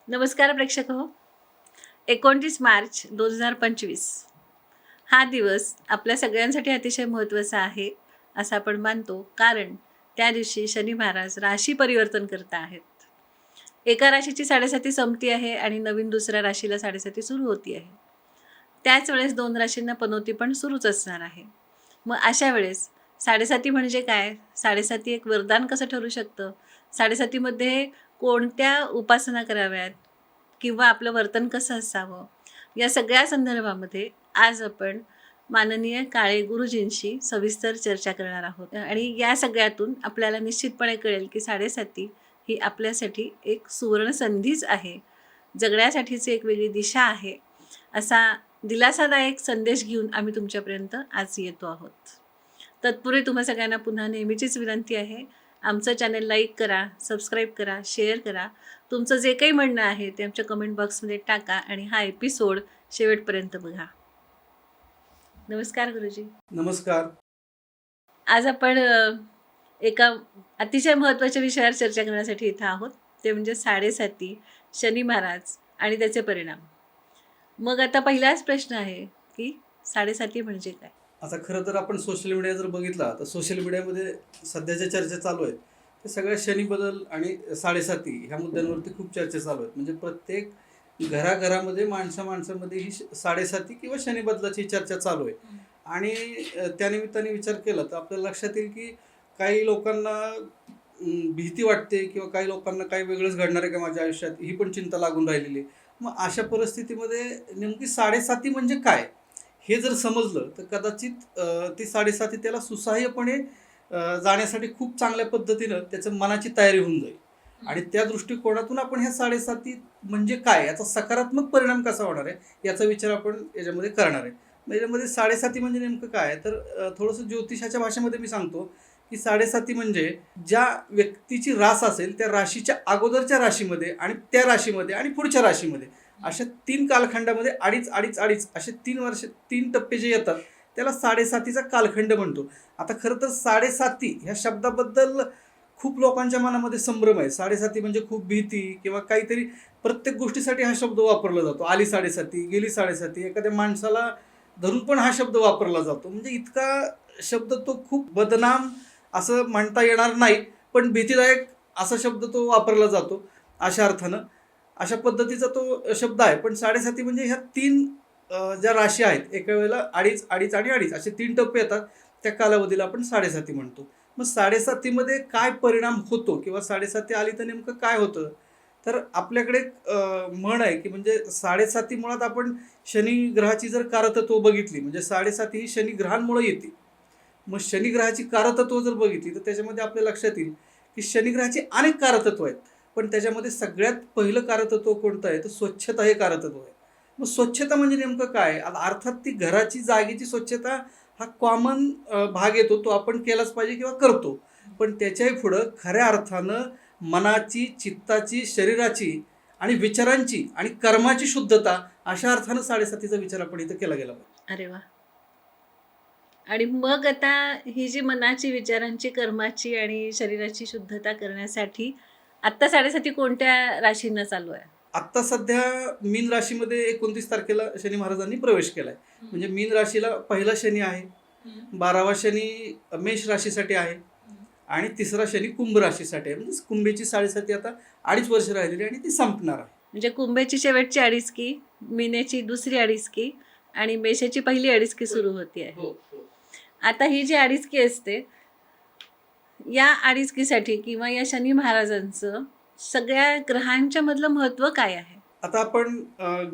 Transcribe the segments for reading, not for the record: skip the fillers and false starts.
नमस्कार प्रेक्षक हो. 29 मार्च 2025 हा दिवस आपल्या सगळ्यांसाठी अतिशय महत्त्वाचा आहे असं आपण मानतो, कारण त्या दिवशी शनी महाराज राशी परिवर्तन करत आहेत. एका राशीची 7.5 संपती आहे आणि नवीन दुसऱ्या राशीला 7.5 सुरू होती आहे. त्याच वेळेस 2 राशींना पनौती पण सुरूच असणार आहे. मग अशा वेळेस 7.5 म्हणजे काय? 7.5 एक वरदान कसं ठरू शकतं? 7.5मध्ये कोणत्या उपासना कराव्यात किंवा आपलं वर्तन कसं असावं, या सगळ्या संदर्भामध्ये आज आपण माननीय काळे गुरुजींशी सविस्तर चर्चा करणार आहोत. आणि या सगळ्यातून आपल्याला निश्चितपणे कळेल की 7.5 ही आपल्यासाठी एक सुवर्ण संधीच आहे, जगण्यासाठीची एक वेगळी दिशा आहे, असा दिलासादायक संदेश घेऊन आम्ही तुमच्यापर्यंत आज येतो आहोत. तत्पूर्वी तुम्हा सगळ्यांना पुन्हा नेहमीचीच विनंती आहे, आमचं चॅनल लाईक करा, सबस्क्राईब करा, शेअर करा. तुमचं जे काही म्हणणं आहे ते आमच्या कमेंट बॉक्समध्ये टाका आणि हा एपिसोड शेवटपर्यंत बघा. नमस्कार गुरुजी. नमस्कार. आज आपण एका अतिशय महत्त्वाच्या विषयावर चर्चा करण्यासाठी इथं आहोत, ते म्हणजे 7.5 शनी महाराज आणि त्याचे परिणाम. मग आता पहिलाच प्रश्न आहे की 7.5 म्हणजे काय? आता खरं तर आपण सोशल मीडिया जर बघितला तर सोशल मीडियामध्ये सध्याच्या चर्चा चालू आहेत ते सगळ्या शनी बदल आणि 7.5 ह्या मुद्द्यांवरती खूप चर्चा चालू आहेत. म्हणजे प्रत्येक घराघरामध्ये माणसामध्ये ही 7.5 किंवा शनी बदलाची चर्चा चालू आहे. आणि त्यानिमित्ताने विचार केला तर आपल्याला लक्षात येईल की काही लोकांना भीती वाटते किंवा काही लोकांना काही वेगळंच घडणार आहे का माझ्या आयुष्यात, ही पण चिंता लागून राहिलेली आहे. मग अशा परिस्थितीमध्ये नेमकी 7.5 म्हणजे काय हे जर समजलं तर कदाचित ती 7.5 त्याला सुसह्यपणे जाण्यासाठी खूप चांगल्या पद्धतीनं त्याचं मनाची तयारी होऊन जाईल. आणि त्या दृष्टिकोनातून आपण ह्या 7.5 म्हणजे काय, याचा सकारात्मक परिणाम कसा होणार आहे याचा विचार आपण याच्यामध्ये करणार आहे. याच्यामध्ये 7.5 म्हणजे नेमकं काय, तर थोडंसं ज्योतिषाच्या भाषेमध्ये मी सांगतो की 7.5 म्हणजे ज्या व्यक्तीची रास असेल त्या राशीच्या अगोदरच्या राशीमध्ये आणि त्या राशीमध्ये आणि पुढच्या राशीमध्ये अशा 3 कालखंडामध्ये अडीच असे 3 टप्पे जे येतात त्याला 7.5चा कालखंड म्हणतो. आता खरं तर 7.5 ह्या शब्दाबद्दल खूप लोकांच्या मनामध्ये संभ्रम आहे. 7.5 म्हणजे खूप भीती किंवा काहीतरी, प्रत्येक गोष्टीसाठी हा शब्द वापरला जातो. आली 7.5, गेली 7.5, एखाद्या माणसाला धरून पण हा शब्द वापरला जातो. म्हणजे इतका शब्द तो खूप बदनाम असं म्हणता येणार नाही, पण भीतीदायक असा शब्द तो वापरला जातो. अशा अर्थानं अशा पद्धतीचा तो शब्द आहे. पण 7.5 म्हणजे ह्या 3 ज्या राशी आहेत एका वेळेला अडीच असे 3 टप्पे येतात, त्या कालावधीला आपण 7.5 म्हणतो. मग 7.5मध्ये काय परिणाम होतो किंवा 7.5 आली तर नेमकं काय होतं, तर आपल्याकडे एक म्हण आहे की म्हणजे 7.5 मुळात आपण शनी ग्रहाची जर कारतत्व बघितली, म्हणजे 7.5 ही शनी ग्रहांमुळे येते. मग शनी ग्रहाची कारतत्व जर बघितली तर त्याच्यामध्ये आपल्या लक्षात येईल की शनी ग्रहाची अनेक कारतत्व आहेत, पण त्याच्यामध्ये सगळ्यात पहिलं कारतत्व कोणतं आहे तर स्वच्छता हे कारतत्व आहे. मग स्वच्छता म्हणजे नेमकं काय, अर्थात ती घराची जागेची स्वच्छता हा कॉमन भाग येतो, तो आपण केलाच पाहिजे किंवा करतो. पण त्याच्याही पुढं खऱ्या अर्थानं मनाची, चित्ताची, शरीराची आणि विचारांची आणि कर्माची शुद्धता, अशा अर्थानं 7.5चा विचार आपण इथं केला गेला पाहिजे. अरे वा. आणि मग आता ही जी मनाची, विचारांची, कर्माची आणि शरीराची शुद्धता करण्यासाठी आत्ता 7.5 कोणत्या राशींना चालू आहे? आत्ता सध्या मीन राशीमध्ये 29 तारखेला शनी महाराजांनी प्रवेश केलाय. म्हणजे मीन राशीला पहिला शनी आहे, 12वा शनी मेष राशीसाठी आहे आणि 3रा शनी कुंभ राशीसाठी आहे. म्हणजे कुंभेची 7.5 आता 2.5 वर्ष राहिलेली आणि ती संपणार आहे. म्हणजे कुंभेची शेवटची 2.5 मीनेची दुसरी 2.5 आणि मेषाची पहिली 2.5 सुरू होती आहे. हो. आता ही जी 2.5 असते, या 2.5साठी किंवा या शनी महाराजांचं सगळ्या ग्रहांच्या मधलं महत्त्व काय आहे? आता आपण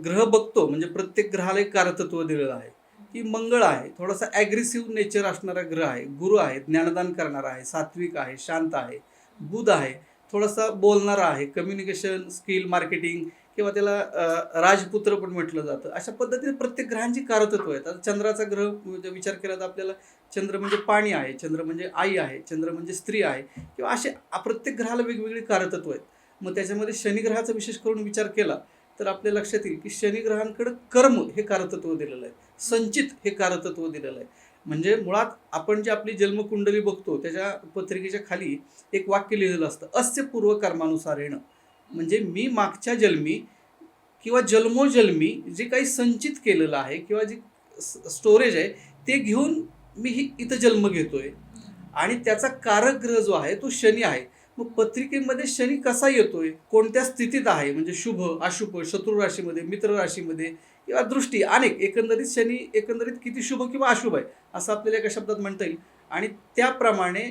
ग्रह बघतो, म्हणजे प्रत्येक ग्रहाला एक कारतत्व दिलेलं आहे की मंगळ आहे, थोडासा ॲग्रेसिव्ह नेचर असणारा ग्रह आहे. गुरु आहे, ज्ञानदान करणारा आहे, सात्विक आहे, शांत आहे. बुध आहे, थोडासा बोलणारा आहे, कम्युनिकेशन स्किल, मार्केटिंग किंवा त्याला राजपुत्र पण म्हटलं जातं. अशा पद्धतीने प्रत्येक ग्रहांची कारतत्व आहेत. आता चंद्राचा ग्रह विचार केला तर आपल्याला चंद्र म्हणजे पाणी आहे, चंद्र म्हणजे आई आहे, चंद्र म्हणजे स्त्री आहे, किंवा असे प्रत्येक ग्रहाला वेगवेगळी कारतत्व आहेत. मग त्याच्यामध्ये शनिग्रहाचा विशेष करून विचार केला तर आपल्या लक्षात येईल की शनिग्रहांकडे कर्म हे कारतत्व दिलेलं आहे, संचित हे कारतत्व दिलेलं आहे. म्हणजे मुळात आपण जी आपली जन्मकुंडली बघतो त्याच्या पत्रिकेच्या खाली एक वाक्य लिहिलेलं असतं, अस्य पूर्व कर्मानुसारेण. म्हणजे मी मागच्या जन्मी किंवा जन्मोजन्मी जे काही संचित केलेलं आहे किंवा जे स्टोरेज आहे ते घेऊन मी इथं जन्म घेतोय. आणि त्याचा कारक ग्रह जो आहे तो शनी आहे. मग पत्रिकेमध्ये शनी कसा येतोय, कोणत्या स्थितीत आहे, म्हणजे शुभ, अशुभ, शत्रू राशीमध्ये, मित्र राशीमध्ये किंवा दृष्टी अनेक, एकंदरीत शनी एकंदरीत किती शुभ किंवा अशुभ आहे असं आपल्याला एका शब्दात म्हणता येईल. आणि त्याप्रमाणे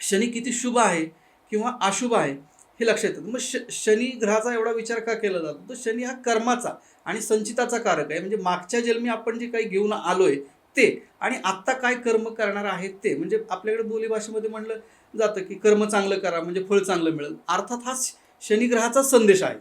शनी किती शुभ आहे किंवा अशुभ आहे हे लक्षात येतं. मग शनी ग्रहाचा एवढा विचार का केला जातो, तर शनी हा कर्माचा आणि संचिताचा कारक आहे. म्हणजे मागच्या जन्मी आपण जे काही घेऊन आलोय ते आणि आत्ता काय कर्म करणार आहेत ते, म्हणजे आपल्याकडे बोलीभाषेमध्ये म्हणलं जातं की कर्म चांगलं करा म्हणजे फळ चांगलं मिळेल. अर्थात हा शनिग्रहाचा संदेश आहे.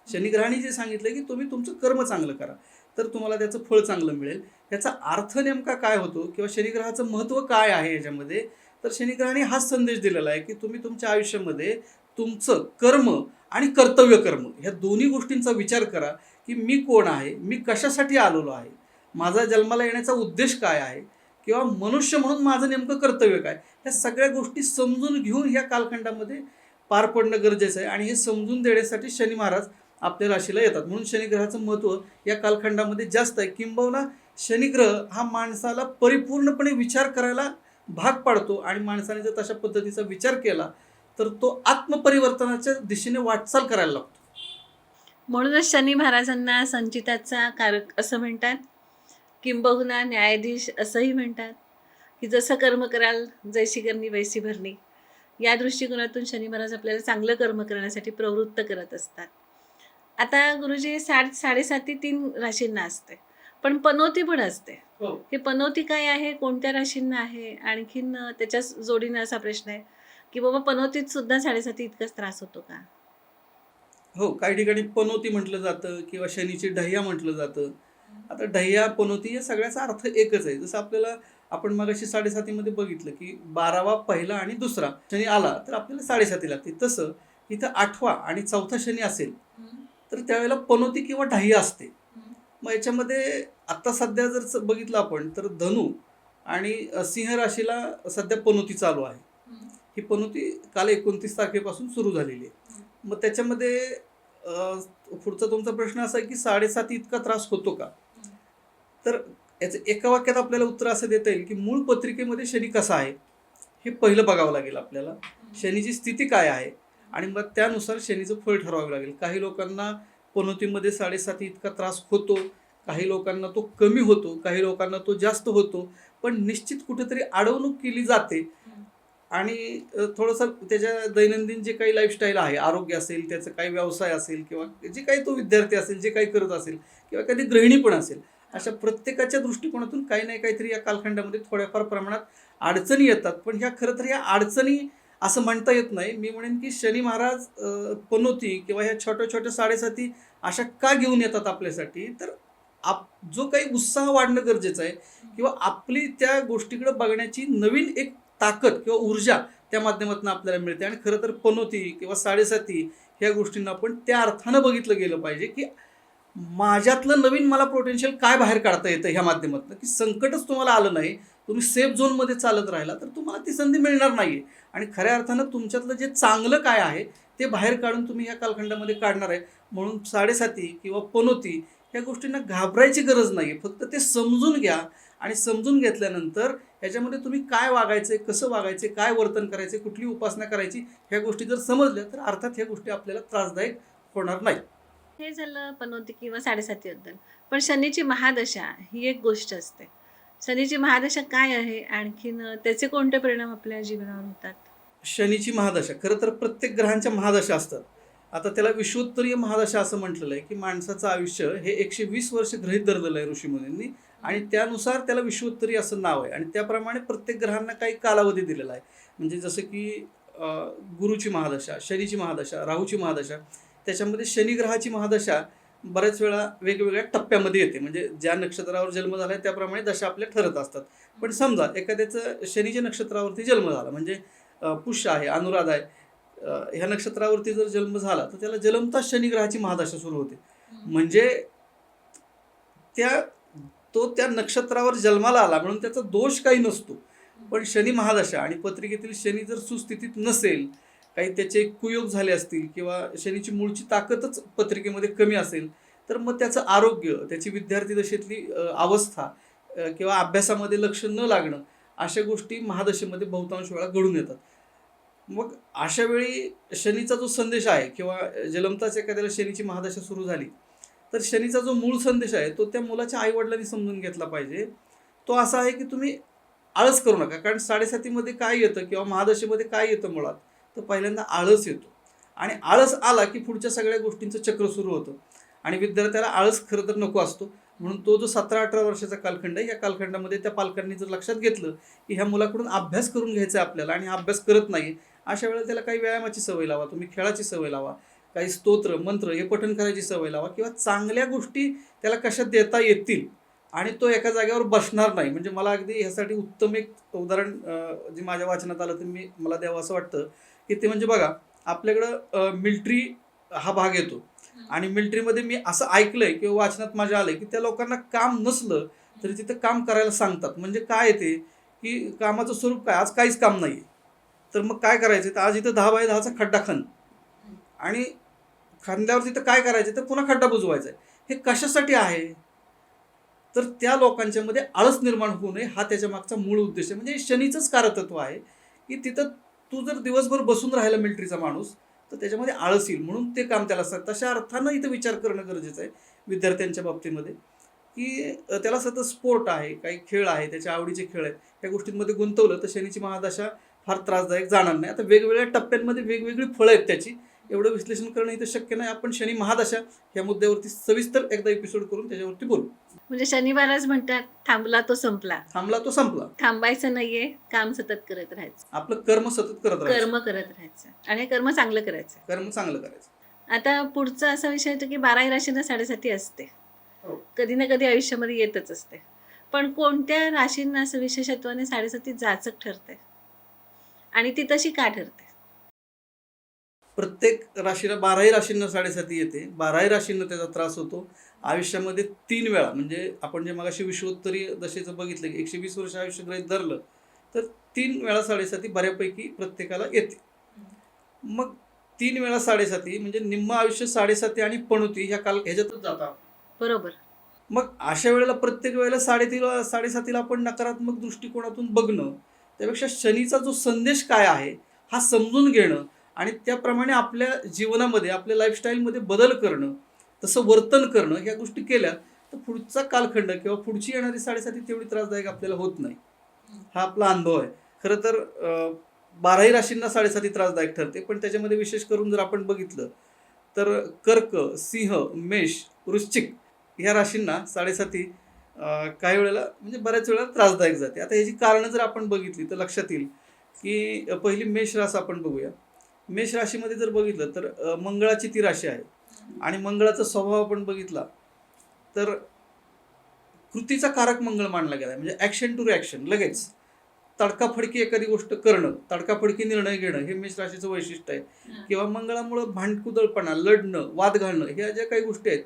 शनिग्रहाने जे सांगितलं की तुम्ही तुमचं कर्म चांगलं करा तर तुम्हाला त्याचं फळ चांगलं मिळेल. याचा अर्थ नेमका काय होतो किंवा शनिग्रहाचं महत्त्व काय आहे याच्यामध्ये, तर शनिग्रहाने हाच संदेश दिलेला आहे की तुम्ही तुमच्या आयुष्यामध्ये तुमचं कर्म आणि कर्तव्य कर्म ह्या दोन्ही गोष्टींचा विचार करा की मी कोण आहे, मी कशासाठी आलेलो आहे, माझा जन्माला येण्याचा उद्देश काय आहे किंवा मनुष्य म्हणून माझं नेमकं कर्तव्य काय, ह्या सगळ्या गोष्टी समजून घेऊन ह्या कालखंडामध्ये पार पडणं गरजेचं आहे. आणि हे समजून देण्यासाठी शनी महाराज आपल्या राशीला येतात. म्हणून शनिग्रहाचं महत्त्व या कालखंडामध्ये जास्त आहे. किंबहुना शनिग्रह हा माणसाला परिपूर्णपणे विचार करायला भाग पाडतो आणि माणसाने जर तशा पद्धतीचा विचार केला तर तो आत्मपरिवर्तनाच्या दिशेने वाटचाल करायला लागतो. म्हणूनच शनी महाराजांना संचिताचा कारक असं म्हणतात, किंबहुना न्यायाधीश असंही म्हणतात की जसं कर्म कराल जैसी करणी वैसी भरणी. या दृष्टिकोनातून शनी महाराज आपल्याला चांगलं कर्म करण्यासाठी प्रवृत्त करत असतात. आता गुरुजी 7.5 3 राशींना असते, पण पनोती पण असते. हे पनोती काय आहे, कोणत्या राशींना आहे, आणखीन त्याच्या जोडीनं असा प्रश्न आहे की बाबा पनोतीत सुद्धा 7.5 इतकाच त्रास होतो का? हो, काही ठिकाणी पनोती म्हटलं जातं किंवा शनीची ढह्या म्हटलं जातं. आता ढह्या पनोती या सगळ्याचा अर्थ एकच आहे. जसं आपल्याला आपण मगाशी 7.5 मध्ये बघितलं की 12वा पहिला आणि दुसरा शनी आला तर आपल्याला 7.5 लागते. तसं इथं 8वा आणि 4था शनी असेल तर त्यावेळेला पनोती किंवा ढह्या असते. मग याच्यामध्ये आत्ता सध्या जर बघितलं आपण तर धनु आणि सिंह राशीला सध्या पनोती चालू आहे. ही पनोती काल 29 तारखेपासून सुरू झालेली आहे. मग त्याच्यामध्ये पुढचा तुमचा प्रश्न असा आहे की 7.5 इतका त्रास होतो का, तर याचं एका वाक्यात आपल्याला उत्तर असं देता येईल की मूळ पत्रिकेमध्ये शनी कसा आहे हे पहिलं बघावं लागेल आपल्याला. शनीची स्थिती काय आहे आणि मग त्यानुसार शनीचं फळ ठरवावं लागेल. काही लोकांना पनोतीमध्ये 7.5 इतका त्रास होतो, काही लोकांना तो कमी होतो, काही लोकांना तो जास्त होतो, पण निश्चित कुठेतरी अडवणूक केली जाते. आणि थोडंसं त्याच्या दैनंदिन जे काही लाईफस्टाईल आहे, आरोग्य असेल, त्याचा काही व्यवसाय असेल किंवा जे काही तो विद्यार्थी असेल, जे काही करत असेल किंवा कधी गृहिणी पण असेल, अशा प्रत्येकाच्या दृष्टिकोनातून काही ना काहीतरी या कालखंडामध्ये थोड्याफार प्रमाणात अडचणी येतात. पण ह्या खरं तर ह्या अडचणी असं म्हणता येत नाही. मी म्हणेन की शनी महाराज पनोती किंवा ह्या छोट्या छोट्या 7.5 अशा का घेऊन येतात आपल्यासाठी, तर जो काही उत्साह वाढणं गरजेचं आहे किंवा आपली त्या गोष्टीकडे बघण्याची नवीन एक ताकद किंवा ऊर्जा त्या माध्यमातून आपल्याला मिळते. आणि खरं तर पनोती किंवा 7.5 ह्या गोष्टींना आपण त्या अर्थानं बघितलं गेलं पाहिजे की माझ्यातलं नवीन मला पोटेन्शियल काय बाहेर काढता येतं ह्या माध्यमातून, की संकटच तुम्हाला आलं नाही, तुम्ही सेफ झोनमध्ये चालत राहिला तर तुम्हाला ती संधी मिळणार नाही. आणि खऱ्या अर्थानं तुमच्यातलं जे चांगलं काय आहे ते बाहेर काढून तुम्ही ह्या कालखंडामध्ये काढणार आहे. म्हणून 7.5 किंवा पनोती ह्या गोष्टींना घाबरायची गरज नाही आहे. फक्त ते समजून घ्या आणि समजून घेतल्यानंतर ह्याच्यामध्ये तुम्ही काय वागायचे, कसं वागायचे, काय वर्तन करायचे, कुठली उपासना करायची, ह्या गोष्टी जर समजल्या तर अर्थात ह्या गोष्टी आपल्याला त्रासदायक होणार नाही. हे झालं पनोती किंवा 7.5 बद्दल. पण शनीची महादशा ही एक गोष्ट असते. शनीची महादशा काय आहे, आणखीन त्याचे कोणते परिणाम आपल्या जीवनावर होतात? शनीची महादशा खरं तर प्रत्येक ग्रहांच्या महादशा असतात. आता त्याला विश्वोत्तरीय महादशा असं म्हटलेलं आहे की माणसाचं आयुष्य हे 120 वर्ष गृहीत धरलेलं आहे ऋषीमुनींनी आणि त्यानुसार त्याला विश्वोत्तरीय असं नाव आहे. आणि त्याप्रमाणे प्रत्येक ग्रहांना काही कालावधी दिलेला आहे. म्हणजे जसं की गुरुची महादशा, शनीची महादशा, राहूची महादशा, त्याच्यामध्ये शनिग्रहाची महादशा बऱ्याच वेळा वेगवेगळ्या टप्प्यामध्ये येते. म्हणजे ज्या नक्षत्रावर जन्म झाला आहे त्याप्रमाणे दशा आपल्या ठरत असतात. पण समजा एखाद्याचं शनीच्या नक्षत्रावरती जन्म झाला, म्हणजे पुष्य आहे, अनुराधा आहे, ह्या नक्षत्रावरती जर जन्म झाला तर त्याला जन्मताच शनिग्रहाची महादशा सुरू होते. म्हणजे त्या नक्षत्रावर जन्माला आला म्हणून त्याचा दोष काही नसतो. पण शनी महादशा आणि पत्रिकेतील शनी जर सुस्थितीत नसेल काही त्याचे कुयोग झाले असतील किंवा शनीची मूळची ताकदच पत्रिकेमध्ये कमी असेल, तर मग त्याचं आरोग्य, त्याची विद्यार्थी दशेतली अवस्था किंवा अभ्यासामध्ये लक्ष न लागणं, अशा गोष्टी महादशेमध्ये बहुतांश वेळा घडून येतात. मग अशा वेळी शनीचा जो संदेश आहे किंवा जन्मताच एखाद्याला शनीची महादशा सुरू झाली, तर शनीचा जो मूळ संदेश आहे तो त्या मुलाच्या आईवडिलांनी समजून घेतला पाहिजे. तो असा आहे की तुम्ही आळस करू नका. कारण 7.5मध्ये काय येतं किंवा महादशेमध्ये काय येतं मुळात, तर पहिल्यांदा आळस येतो. आणि आळस आला की पुढच्या सगळ्या गोष्टींचं चक्र सुरू होतं. आणि विद्यार्थ्याला आळस खरं तर नको असतो. म्हणून तो जो 17-18 वर्षाचा कालखंड आहे, या कालखंडामध्ये त्या पालकांनी जर लक्षात घेतलं की ह्या मुलाकडून अभ्यास करून घ्यायचा आहे आपल्याला आणि हा अभ्यास करत नाही, अशा वेळेला त्याला काही व्यायामाची सवय लावा, तुम्ही खेळाची सवय लावा, काही स्तोत्र मंत्र हे पठण करायची सवय लावा, किंवा चांगल्या गोष्टी त्याला कशा देता येतील आणि तो एका जागेवर बसणार नाही. म्हणजे मला अगदी ह्यासाठी उत्तम एक उदाहरण जे माझ्या वाचनात आलं ते मला द्यावं असं वाटतं की ते म्हणजे बघा, आपल्याकडं मिलिटरी हा भाग येतो आणि मिलिटरीमध्ये मी असं ऐकलंय किंवा वाचनात माझ्या आलंय की त्या लोकांना काम नसलं तरी तिथं काम करायला सांगतात. म्हणजे काय ते की कामाचं स्वरूप काय, आज काहीच काम नाही, तर मग काय करायचं, तर आज इथं 10x10चा खड्डा खण आणि खांद्यावर तिथं काय करायचं, तर पुन्हा खड्डा बुजवायचा आहे. हे कशासाठी आहे, तर त्या लोकांच्या मध्ये आळस निर्माण होऊ नये, हा त्याच्या मागचा मूळ उद्देश आहे. म्हणजे शनीचंच कारकत्व आहे की तिथं तू जर दिवसभर बसून राहिला मिलिटरीचा माणूस, तर त्याच्यामध्ये आळस येईल, म्हणून ते काम त्याला असतं. तशा अर्थानं इथं विचार करणं गरजेचं आहे विद्यार्थ्यांच्या बाबतीमध्ये की त्याला सतत स्पोर्ट आहे, काही खेळ आहे, त्याच्या आवडीचे खेळ आहेत, त्या गोष्टींमध्ये गुंतवलं तर शनीची महादशा फार त्रासदायक जाणार नाही. आता वेगवेगळ्या टप्प्यांमध्ये वेगवेगळी फळं आहेत त्याची, एवढं विश्लेषण करणं इथं शक्य नाही. आपण शनी महादशा या मुद्द्यावरती सविस्तर एकदा एपिसोड करून त्याच्यावरती बोलू. म्हणजे शनी महाराज म्हणतात थांबला तो संपला. थांबला तो संपला. थांबायचं नाहीये, काम सतत करत राहायचं, आपलं कर्म सतत करत राहायचं, कर्म करत राहायचं आणि हे कर्म चांगलं करायचं. कर्म चांगलं करायचं. आता पुढचा असा विषय येतो की 12 राशींना 7.5 असते, हो. कधी ना कधी आयुष्यामध्ये येतच असते. पण कोणत्या राशींना असं विशेषत्वाने 7.5 जाचक ठरते आणि ती तशी का ठरते? प्रत्येक राशीला 12ही राशींना 7.5 येते. 12ही राशींना त्याचा त्रास होतो आयुष्यामध्ये 3 वेळा. म्हणजे आपण जे मगाशी विश्वोत्तरीय दशेचं बघितलं की 120 वर्ष आयुष्य गृहीत धरलं तर 3 वेळा 7.5 बऱ्यापैकी प्रत्येकाला येते. मग 3 वेळा 7.5 म्हणजे निम्म आयुष्य 7.5 आणि पणुती ह्याच्यातच जातात. बरोबर. मग अशा वेळेला प्रत्येक वेळेला 7.5 आपण नकारात्मक दृष्टिकोनातून बघणं, त्यापेक्षा शनीचा जो संदेश काय आहे हा समजून घेणं आणि त्याप्रमाणे आपल्या जीवनामध्ये, आपल्या लाईफस्टाईलमध्ये बदल करणं, तसं वर्तन करणं, ह्या गोष्टी केल्या तर पुढचा कालखंड किंवा पुढची येणारी 7.5 तेवढी त्रासदायक आपल्याला होत नाही. हा आपला अनुभव आहे. खरं तर 12ही राशींना 7.5 त्रासदायक ठरते, पण त्याच्यामध्ये विशेष करून जर आपण बघितलं तर कर्क, सिंह, मेष, वृश्चिक ह्या राशींना 7.5 काही वेळेला म्हणजे बऱ्याच वेळा त्रासदायक जाते. आता ह्याची कारणं जर आपण बघितली तर लक्षात येईल की पहिली मेष रास आपण बघूया. मेष राशीमध्ये जर बघितलं तर मंगळाची ती राशी आहे आणि मंगळाचा स्वभाव आपण बघितला तर कृतीचा कारक मंगळ मानला गेला. म्हणजे ॲक्शन टू रिॲक्शन, लगेच तडकाफडकी एखादी गोष्ट करणं, तडकाफडकी निर्णय घेणं हे मेष राशीचं वैशिष्ट्य आहे. किंवा मंगळामुळं भांडकुदळपणा, लढणं, वाद घालणं ह्या ज्या काही गोष्टी आहेत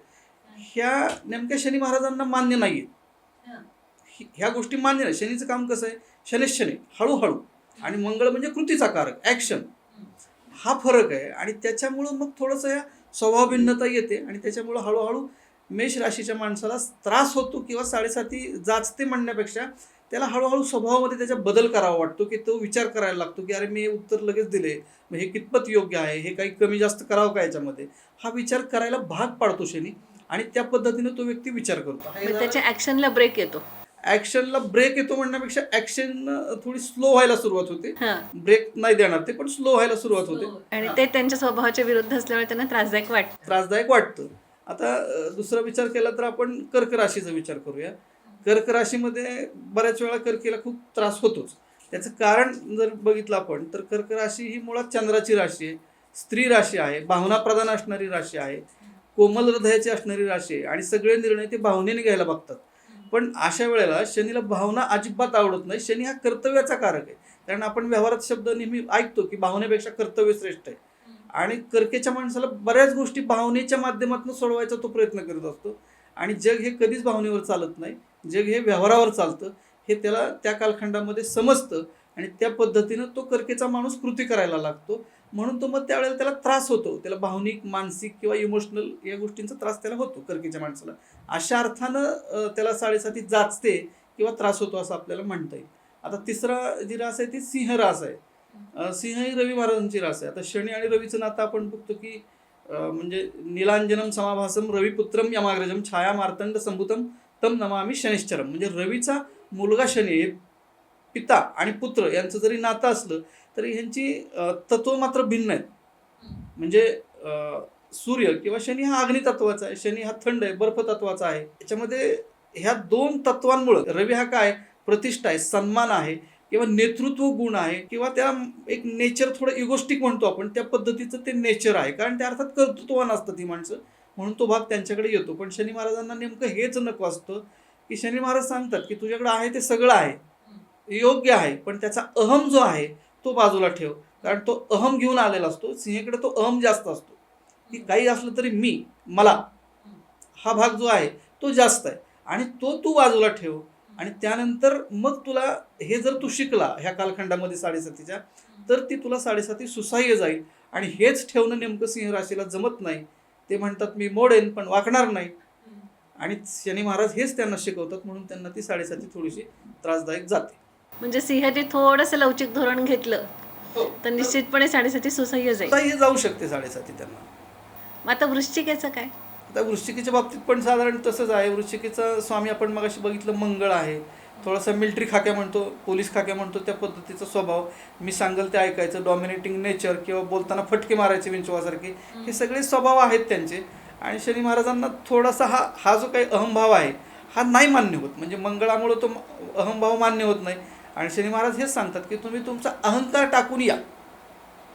ह्या नेमक्या शनी महाराजांना मान्य नाही आहेत. ह्या गोष्टी मान्य नाही. शनीचं काम कसं आहे, शनी हळूहळू, आणि मंगळ म्हणजे कृतीचा कारक, ॲक्शन, हा फरक आहे. आणि त्याच्यामुळं मग थोडंसं ह्या स्वभाव भिन्नता येते आणि त्याच्यामुळं हळूहळू मेष राशीच्या माणसाला त्रास होतो किंवा 7.5 जाचते म्हणण्यापेक्षा त्याला हळूहळू स्वभावामध्ये त्याचा बदल करावा वाटतो की तो विचार करायला लागतो की अरे मी हे उत्तर लगेच दिले, मग हे कितपत योग्य आहे, हे काही कमी जास्त करावं का याच्यामध्ये, हा विचार करायला भाग पाडतो शनी आणि त्या पद्धतीने तो व्यक्ती विचार करतो. त्याच्या ॲक्शनला ब्रेक येतो. ॲक्शनला ब्रेक येतो म्हणण्यापेक्षा ॲक्शन थोडी स्लो व्हायला सुरुवात होते. ब्रेक नाही देणार ते, पण स्लो व्हायला सुरुवात होते आणि ते त्यांच्या स्वभावाच्या विरुद्ध असल्यामुळे त्यांना त्रासदायक वाटतं. आता दुसरा विचार केला तर आपण कर्क राशीचा विचार करूया. कर्क राशीमध्ये बऱ्याच वेळा कर्कीला खूप त्रास होतोच. त्याचं कारण जर बघितलं आपण तर कर्क राशी ही मुळात चंद्राची राशी आहे, स्त्री राशी आहे, भावनाप्रधान असणारी राशी आहे, कोमल हृदयाची असणारी राशी आहे आणि सगळे निर्णय ते भावनेने घ्यायला बघतात. पण अशा वेळेला शनीला भावना अजिबात आवडत नाही. शनी हा कर्तव्याचा कारक आहे. कारण आपण व्यवहारात शब्द नेहमी ऐकतो की भावनेपेक्षा कर्तव्य श्रेष्ठ आहे. आणि कर्केच्या माणसाला बऱ्याच गोष्टी भावनेच्या माध्यमातून सोडवायचा तो प्रयत्न करत असतो आणि जग हे कधीच भावनेवर चालत नाही, जग हे व्यवहारावर चालतं हे त्याला त्या कालखंडामध्ये समजतं आणि त्या पद्धतीनं तो कर्केचा माणूस कृती करायला लागतो. म्हणून तो मग त्यावेळेला त्याला त्रास होतो, त्याला भावनिक, मानसिक किंवा इमोशनल या गोष्टींचा त्रास त्याला होतो कर्कीच्या माणसाला. अशा अर्थानं त्याला साडेसाती जाचते किंवा त्रास होतो असं आपल्याला म्हणता येईल. आता तिसरा जी रास आहे ती सिंह रास आहे. सिंह ही रवी महाराजांची रास आहे. आता शनी आणि रवीचं नातं आपण बघतो की म्हणजे नीलांजनम समाभासम रविपुत्रम यमाग्रजम छाया मार्तंड संभूतम तम नमामि शनिश्चरम. म्हणजे रवीचा मुलगा शनी हे पिता आणि पुत्र यांचं जरी नातं असलं तरी ह्यांची तत्व मात्र भिन्न आहेत. म्हणजे सूर्य किंवा शनी हा अग्नितत्वाचा आहे, शनी हा थंड आहे, बर्फ तत्वाचा आहे. याच्यामध्ये ह्या दोन तत्वांमुळे रवी हा काय प्रतिष्ठा आहे, सन्मान आहे किंवा नेतृत्व गुण आहे किंवा त्या एक नेचर थोडं इगोस्टिक म्हणतो आपण त्या पद्धतीचं ते नेचर आहे. कारण त्या अर्थात कर्तृत्ववान असतं ती माणसं, म्हणून तो भाग त्यांच्याकडे येतो. पण शनी महाराजांना नेमकं हेच नको असतं की शनी महाराज सांगतात की तुझ्याकडे आहे ते सगळं आहे, योग्य आहे, पण त्याचा अहम जो आहे तो बाजूला ठेव. कारण तो अहम घेऊन आलेला असतो. सिंहकडे तो अहम जास्त असतो की काही असलं तरी मी, मला हा भाग जो आहे तो जास्त आहे आणि तो तू बाजूला ठेव. आणि त्यानंतर मग तुला हे जर तू शिकला ह्या कालखंडामध्ये साडेसातीच्या, तर ती तुला साडेसाती सुसह्य जाईल. आणि हेच ठेवणं नेमकं सिंह राशीला जमत नाही. ते म्हणतात मी मोडेन पण वाकणार नाही. आणि शनी महाराज हेच त्यांना शिकवतात, म्हणून त्यांना ती साडेसाती थोडीशी त्रासदायक जाते. म्हणजे सिंहने थोडंसं लवचिक धोरण घेतलं तर निश्चितपणे साडेसाती सुसह्य जाईल. हे जाऊ शकते साडेसाती त्यांना. मग आता वृश्चिकेचं काय? आता वृश्चिकीच्या बाबतीत पण साधारण तसंच आहे. वृश्चिकीचा स्वामी आपण मगाशी बघितलं मंगळ आहे. थोडासा मिलिटरी खाक्या म्हणतो, पोलीस खाक्या म्हणतो त्या पद्धतीचा स्वभाव, मी सांगेल ते ऐकायचं, डॉमिनेटिंग नेचर किंवा बोलताना फटके मारायचे विंचवासारखे, हे सगळे स्वभाव आहेत त्यांचे. आणि शनी महाराजांना थोडासा हा जो काही अहंभाव आहे हा नाही मान्य होत. म्हणजे मंगळामुळं तो अहंभाव मान्य होत नाही. आणि शनी महाराज हेच सांगतात की तुम्ही तुमचा अहंकार टाकून या,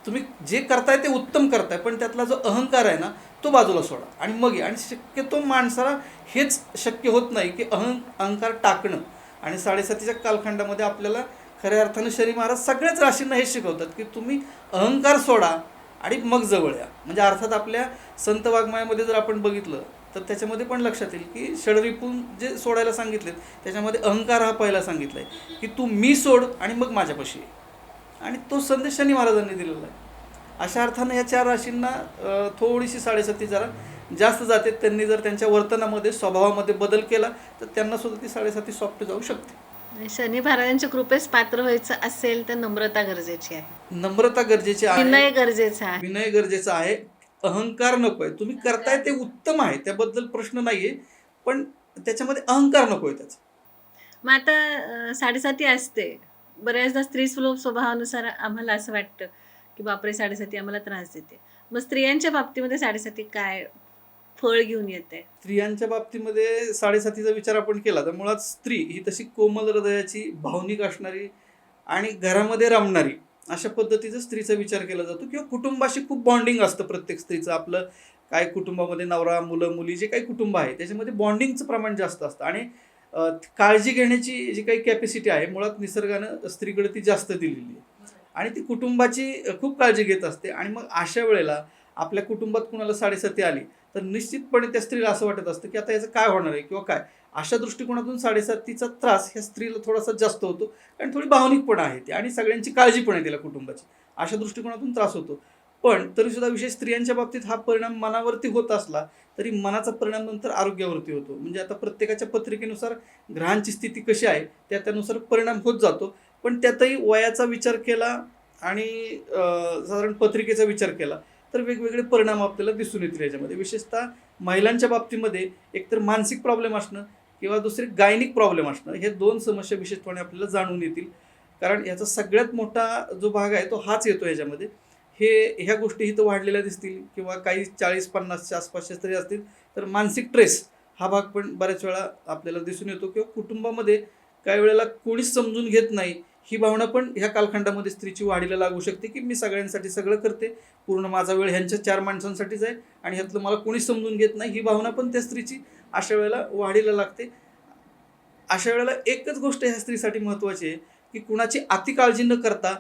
तुम्ही जे करताय ते उत्तम करताय, पण त्यातला जो अहंकार आहे ना तो बाजूला सोडा आणि मग या. आणि शक्यतो माणसाला हेच शक्य होत नाही की अहंकार टाकणं. आणि साडेसातीच्या कालखंडामध्ये आपल्याला खऱ्या अर्थानं शनी महाराज सगळ्याच राशींना हे शिकवतात की तुम्ही अहंकार सोडा आणि मग जवळ या. म्हणजे अर्थात आपल्या संत वाङ्मयामध्ये जर आपण बघितलं तर त्याच्यामध्ये पण लक्षात येईल की षडरिपून जे सोडायला सांगितलेत त्याच्यामध्ये अहंकार हा पहिला सांगितला आहे की तू मी सोड आणि मग माझ्यापाशी ये. आणि तो संदेश शनी महाराजांनी दिलेला आहे. अशा अर्थानं या 4 राशींना थोडीशी साडेसाती जरा जास्त जाते. त्यांनी जर त्यांच्या वर्तनामध्ये स्वभावामध्ये बदल केला तर त्यांना सुद्धा ती साडेसाती सॉफ्ट जाऊ शकते. शनी महाराजांच्या कृपेस पात्र व्हायचं असेल तर नम्रता गरजेची आहे, नम्रता गरजेची आहे, विनय गरजेचा आहे, विनय गरजेचा आहे. अहंकार नको आहे. तुम्ही करताय ते उत्तम आहे, त्याबद्दल प्रश्न नाहीये, पण त्याच्यामध्ये अहंकार नको आहे त्याचा. मग आता साडेसाती असते, बऱ्याचदा स्त्री स्वभावानुसार आम्हाला असं वाटतं की बापरे साडेसाती आम्हाला त्रास देते. मग स्त्रियांच्या बाबतीमध्ये साडेसाती काय फळ घेऊन येते? स्त्रियांच्या बाबतीमध्ये साडेसातीचा विचार आपण केला तर मुळात स्त्री ही तशी कोमल हृदयाची, भावनिक असणारी आणि घरामध्ये रमणारी अशा पद्धतीचा स्त्रीचा विचार केला जातो. किंवा कुटुंबाशी खूप बॉन्डिंग असतं प्रत्येक स्त्रीचं. आपलं काय कुटुंबामध्ये नवरा, मुलं, मुली जे काही कुटुंब आहे त्याच्यामध्ये बॉन्डिंगचं प्रमाण जास्त असतं. आणि काळजी घेण्याची जी काही कॅपॅसिटी आहे मुळात निसर्गानं स्त्रीकडे ती जास्त दिलेली आहे. आणि ती कुटुंबाची खूप काळजी घेत असते. आणि मग अशा वेळेला आपल्या कुटुंबात कुणाला साडेसाती आली तर निश्चितपणे त्या स्त्रीला असं वाटत असतं की आता याचं काय होणार आहे किंवा काय. अशा दृष्टिकोनातून साडेसातीचा त्रास ह्या स्त्रीला थोडासा जास्त होतो. कारण थोडी भावनिकपणा आहे ती आणि सगळ्यांची काळजी पण आहे तिला कुटुंबाची. अशा दृष्टिकोनातून त्रास होतो. पण तरीसुद्धा विशेष स्त्रियांच्या बाबतीत हा परिणाम मनावरती होत असला तरी मनाचा परिणाम नंतर आरोग्यावरती होतो. म्हणजे आता प्रत्येकाच्या पत्रिकेनुसार ग्रहांची स्थिती कशी आहे त्यानुसार परिणाम होत जातो. पण त्यातही वयाचा विचार केला आणि साधारण पत्रिकेचा विचार केला तर वेगवेगळे परिणाम आपल्याला दिसून येतील याच्यामध्ये. विशेषतः महिलांच्या बाबतीमध्ये एकतर मानसिक प्रॉब्लेम असणं किंवा दुसरे गायनिक प्रॉब्लेम असणं, हे 2 समस्या विशेषपणे आपल्याला जाणून येतील. कारण याचा सगळ्यात मोठा जो भाग आहे तो हाच येतो याच्यामध्ये. ह्या गोष्टी इथं वाढलेल्या दिसतील किंवा काही 40-50च्या आसपासच्या स्त्री असतील तर मानसिक ट्रेस हा भाग पण बऱ्याच वेळा आपल्याला दिसून येतो. किंवा कुटुंबामध्ये काही वेळेला कोणीच समजून घेत नाही ही भावना पण ह्या कालखंडामध्ये स्त्रीची वाढीला लागू शकते की मी सगळ्यांसाठी सगळं करते, पूर्ण माझा वेळ ह्यांच्या 4 माणसांसाठीच आहे आणि ह्यातलं मला कोणीच समजून घेत नाही, ही भावना पण त्या स्त्रीची अशा वेळेला वाढीला लागते. अशा वेळेला एकच गोष्ट ह्या स्त्रीसाठी महत्त्वाची आहे की कुणाची अति काळजी न करता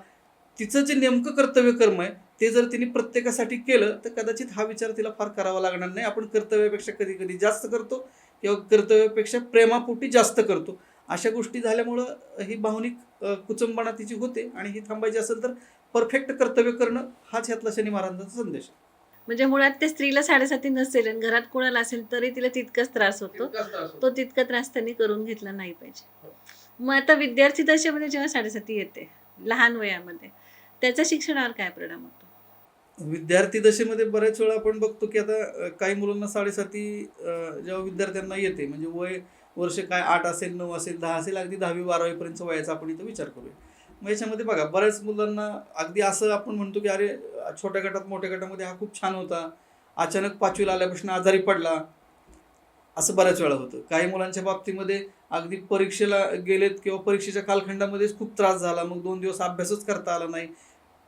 तिचं जे नेमकं कर्तव्य कर्म आहे ते जर तिने प्रत्येकासाठी केलं तर कदाचित हा विचार तिला फार करावा लागणार नाही. आपण कर्तव्यापेक्षा कधी कधी जास्त करतो किंवा कर्तव्यापेक्षा प्रेमापोटी जास्त करतो. अशा गोष्टी झाल्यामुळं ही भावनिक कुचंबणा तिची होते आणि ही थांबायची असेल तर परफेक्ट कर्तव्य करणं हाच ह्यातला शनी महाराजांचा संदेश आहे. म्हणजे मुळात ते स्त्रीला 7:30 नसेल आणि घरात कोणाला असेल तरी तिला तितकाच त्रास होतो. तो तितका त्रास त्यांनी करून घेतला नाही पाहिजे. मग आता विद्यार्थी दशेमध्ये जेव्हा 7:30 येते लहान वयामध्ये, त्याचा शिक्षणावर काय परिणाम होतो? विद्यार्थी दशेमध्ये बऱ्याच वेळा आपण बघतो की आता काही मुलांना 7:30 जेव्हा विद्यार्थ्यांना येते, म्हणजे वय वर्ष काय 8 असेल, 9 असेल, 10 असेल, अगदी 10वी-12वी पर्यंत वयाचा आपण इथं विचार करूया. मग याच्यामध्ये बघा बऱ्याच मुलांना अगदी असं आपण म्हणतो की अरे छोट्या गटात मोठ्या गटामध्ये हा खूप छान होता, अचानक 5वीला आल्यापासून आजारी पडला, असं बऱ्याच वेळा होतं. काही मुलांच्या बाबतीमध्ये अगदी परीक्षेला गेलेत किंवा परीक्षेच्या कालखंडामध्येच खूप त्रास झाला, मग 2 दिवस अभ्यासच करता आला नाही,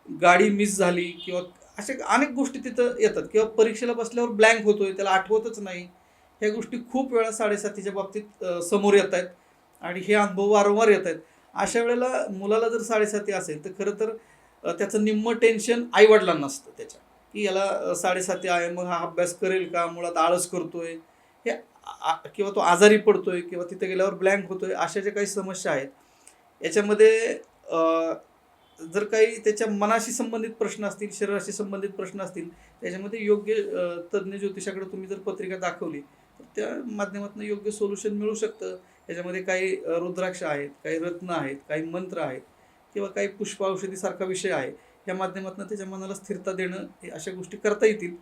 गाडी मिस झाली किंवा अशा अनेक गोष्टी तिथं येतात, किंवा परीक्षेला बसल्यावर ब्लँक होतोय, त्याला आठवतच नाही. ह्या गोष्टी खूप वेळा 7:30च्या बाबतीत समोर येत आहेत आणि हे अनुभव वारंवार येत आहेत. अशा वेळेला मुलाला जर 7:30 असेल तर खरं तर त्याचं निम्मं टेन्शन आईवडिलांना असतं त्याच्या, की याला 7:30 आहे, मग हा अभ्यास करेल का, मुळात आळस करतोय हे, किंवा तो आजारी पडतोय किंवा तिथे गेल्यावर ब्लँक होतोय, अशा ज्या काही समस्या आहेत याच्यामध्ये जर काही त्याच्या मनाशी संबंधित प्रश्न असतील, शरीराशी संबंधित प्रश्न असतील, त्याच्यामध्ये योग्य तज्ज्ञ ज्योतिषाकडे तुम्ही जर पत्रिका दाखवली तर त्या माध्यमातून योग्य सोल्युशन मिळू शकतं. याच्यामध्ये काही रुद्राक्ष आहेत, काही रत्न आहेत, काही मंत्र आहेत किंवा काही पुष्प औषधीसारखा विषय आहे. या माध्यमातून त्याच्या मनाला स्थिरता देणं, हे अशा गोष्टी करता येतील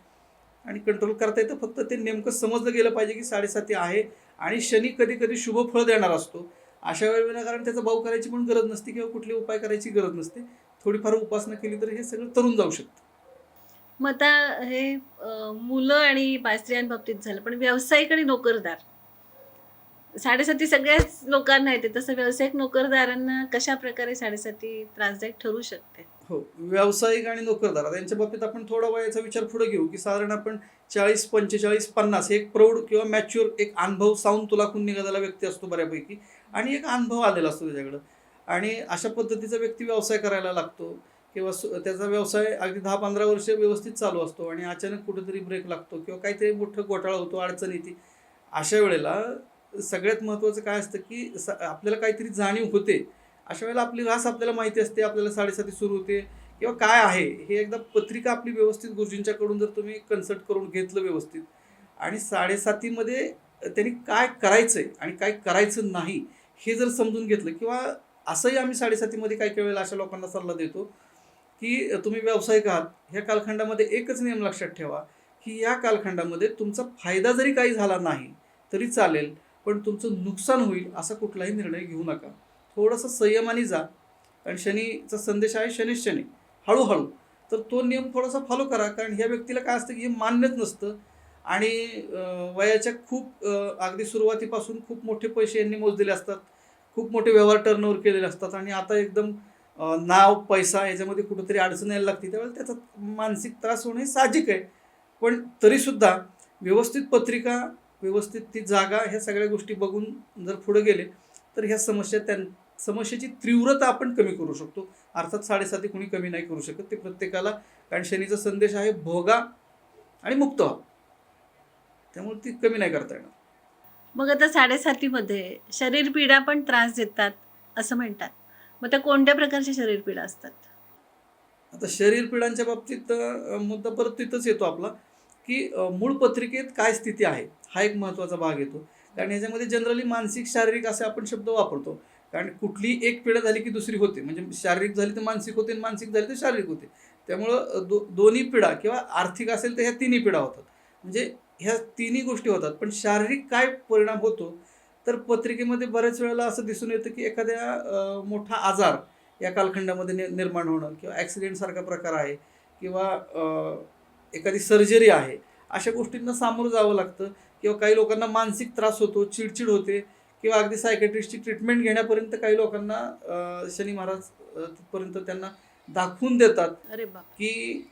आणि कंट्रोल करता येतं. फक्त ते नेमकं समजलं गेलं पाहिजे की 7:30 आहे आणि शनी कधी कधी शुभ फळ देणार असतो. अशा वेळी विनाकारण त्याचा भाव करायची पण गरज नसते किंवा कुठले उपाय करायची गरज नसते. थोडीफार उपासना केली तर हे सगळं तरून जाऊ शकतं. मग आता हे मुलं आणि स्त्रियांबाबतीत झालं, पण व्यावसायिक आणि नोकरदार 7:30 सगळ्याच लोकांना येते, तसं व्यावसायिक नोकरदारांना कशा प्रकारे 7:30 त्रासदायक ठरू शकते? हो, व्यावसायिक आणि नोकरदार यांच्या बाबतीत आपण थोडा वयाचा विचार पुढे घेऊ, की साधारण आपण 40, 45, 50 एक प्रौढ किंवा मॅच्युअर एक अनुभव सावून तुलाकून निघालेला व्यक्ती असतो बऱ्यापैकी, आणि एक अनुभव आलेला असतो त्याच्याकडं, आणि अशा पद्धतीचा व्यक्ती व्यवसाय करायला लागतो किंवा त्याचा व्यवसाय अगदी 10-15 वर्ष व्यवस्थित चालू असतो आणि अचानक कुठेतरी ब्रेक लागतो किंवा काहीतरी मोठं घोटाळा होतो, अडचण येते. अशा वेळेला सगळ्यात महत्त्वाचं काय असतं की आपल्याला काहीतरी जाणीव होते. अशा वेळेला आपली रास आपल्याला माहिती असते, आपल्याला 7:30 सुरू होते किंवा काय आहे हे एकदा पत्रिका आपली व्यवस्थित गुरुजींच्याकडून जर तुम्ही कन्सल्ट करून घेतलं व्यवस्थित, आणि 7:30 मध्ये त्यांनी काय करायचं आहे आणि काय करायचं नाही हे जर समजून घेतलं, किंवा असंही आम्ही 7:30 मध्ये काही काही वेळेला अशा लोकांना सल्ला देतो की तुम्ही व्यावसायिक आहात, ह्या कालखंडामध्ये एकच नियम लक्षात ठेवा की या कालखंडामध्ये तुमचा फायदा जरी काही झाला नाही तरी चालेल, पण तुमचं नुकसान होईल असा कुठलाही निर्णय घेऊ नका. थोडंसं संयमाने जा, कारण शनीचा संदेश आहे शनीश शनी, हळूहळू. तर तो नियम थोडासा फॉलो करा, कारण ह्या व्यक्तीला काय असतं की हे मान्यच नसतं आणि वयाच्या खूप अगदी सुरुवातीपासून खूप मोठे पैसे यांनी मोजलेले असतात, खूप मोठे व्यवहार टर्नओव्हर केलेले असतात आणि आता एकदम नाव पैसा याच्यामध्ये कुठंतरी अडचण यायला लागते, त्यावेळेला त्याचा मानसिक त्रास होणं हे साहजिक आहे. पण तरीसुद्धा व्यवस्थित पत्रिका, व्यवस्थित ती जागा, ह्या सगळ्या गोष्टी बघून जर पुढे गेले तर ह्या समस्येची तीव्रता आपण कमी करू शकतो. अर्थात 7:30 कोणी कमी नाही करू शकत, ते प्रत्येकाला, कारण शनीचा संदेश आहे भोगा आणि मुक्त व्हा, त्यामुळे ती कमी नाही करता येणार. मग आता 7:30 मध्ये शरीर पीडा पण त्रास देतात असं म्हणतात. मग त्या कोणत्या प्रकारच्या शरीर पीडा असतात? आता शरीर पीडांच्या बाबतीत मुद्दा परत तिथंच येतो आपला, की मूळ पत्रिकेत काय स्थिती आहे हा एक महत्त्वाचा भाग येतो. कारण ह्याच्यामध्ये जनरली मानसिक शारीरिक असे आपण शब्द वापरतो, कारण कुठली एक पीडा झाली की दुसरी होते, म्हणजे शारीरिक झाली तर मानसिक होते आणि मानसिक झाली तर शारीरिक होते. त्यामुळं दोन्ही पीडा, किंवा आर्थिक असेल तर ह्या तिन्ही पीडा होतात, म्हणजे ह्या तिन्ही गोष्टी होतात. पण शारीरिक काय परिणाम होतो तर पत्रिकेमध्ये बऱ्याच वेळेला असं दिसून येतं की एखाद्या मोठा आजार या कालखंडामध्ये निर्माण होणं, किंवा ॲक्सिडेंटसारखा प्रकार आहे, किंवा एखादी सर्जरी आहे, अशा गोष्टींना सामोरं जावं लागतं. किंवा काही लोकांना मानसिक त्रास होतो, चिडचिड होते, किंवा अगदी सायकॅट्रिस्टची ट्रीटमेंट घेण्यापर्यंत काही लोकांना शनी महाराज तिथपर्यंत त्यांना दाखवून देतात अरे बाप! की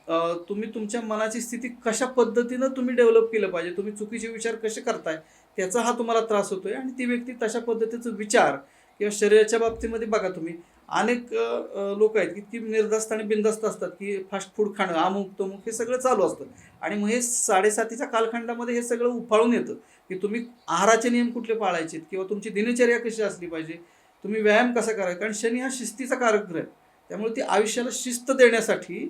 तुम्ही तुमच्या मनाची स्थिती कशा पद्धतीनं तुम्ही डेव्हलप केलं पाहिजे, तुम्ही चुकीचे विचार कसे करताय त्याचा हा तुम्हाला त्रास होतोय. आणि ती व्यक्ती तशा पद्धतीचं विचार, किंवा शरीराच्या बाबतीमध्ये बघा तुम्ही अनेक लोक आहेत की निर्धास्त आणि बिनधास्त असतात, की फास्ट फूड खाणं, अमुक तमुक हे सगळं चालू असतं, आणि मग हे 7:30च्या कालखंडामध्ये हे सगळं उफाळून येतं की तुम्ही आहाराचे नियम कुठले पाळायचे, किंवा तुमची दिनचर्या कशी असली पाहिजे, तुम्ही व्यायाम कसा करायचा. कारण शनी हा शिस्तीचा कारक ग्रह आहे, त्यामुळे ती आयुष्याला शिस्त देण्यासाठी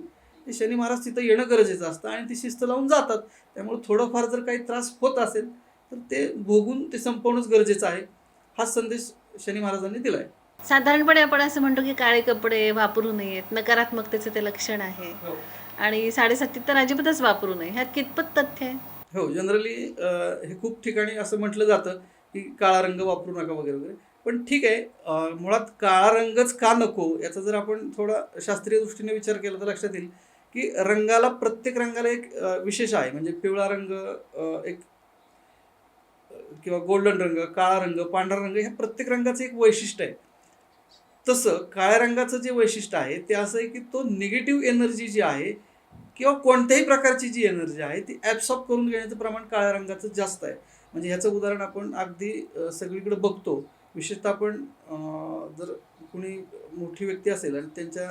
ते शनी महाराज तिथं येणं गरजेचं असतं आणि ती शिस्त लावून जातात. त्यामुळे थोडंफार जर काही त्रास होत असेल तर ते भोगून ते संपवणंच गरजेचं आहे. हाच संदेश शनी महाराजांनी दिला आहे. साधारणपणे आपण असं म्हणतो की काळे कपडे वापरू नयेत, नकारात्मकतेचं ते लक्षण आहे. हो. आणि 7:30 तर अजिबातच वापरू नये. ह्यात कितपत तथ्य आहे? हो, जनरली हे खूप ठिकाणी असं म्हटलं जातं की काळा रंग वापरू नका वगैरे वगैरे. पण ठीक आहे, मुळात काळा रंगच का नको याचा जर आपण थोडा शास्त्रीय दृष्टीने विचार केला तर लक्षात येईल की प्रत्येक रंगाला एक विशेष आहे. म्हणजे पिवळा रंग एक किंवा गोल्डन रंग, काळा रंग, पांढरा रंग, ह्या प्रत्येक रंगाचं एक वैशिष्ट्य आहे. तसं काळ्या रंगाचं जे वैशिष्ट्य आहे ते असं आहे की तो निगेटिव्ह एनर्जी जी आहे किंवा कोणत्याही प्रकारची जी एनर्जी आहे ती ॲब्सॉर्ब करून घेण्याचं प्रमाण काळ्या रंगाचं जास्त आहे. म्हणजे ह्याचं उदाहरण आपण अगदी सगळीकडे बघतो. विशेषतः आपण जर कुणी मोठी व्यक्ती असेल आणि त्यांच्या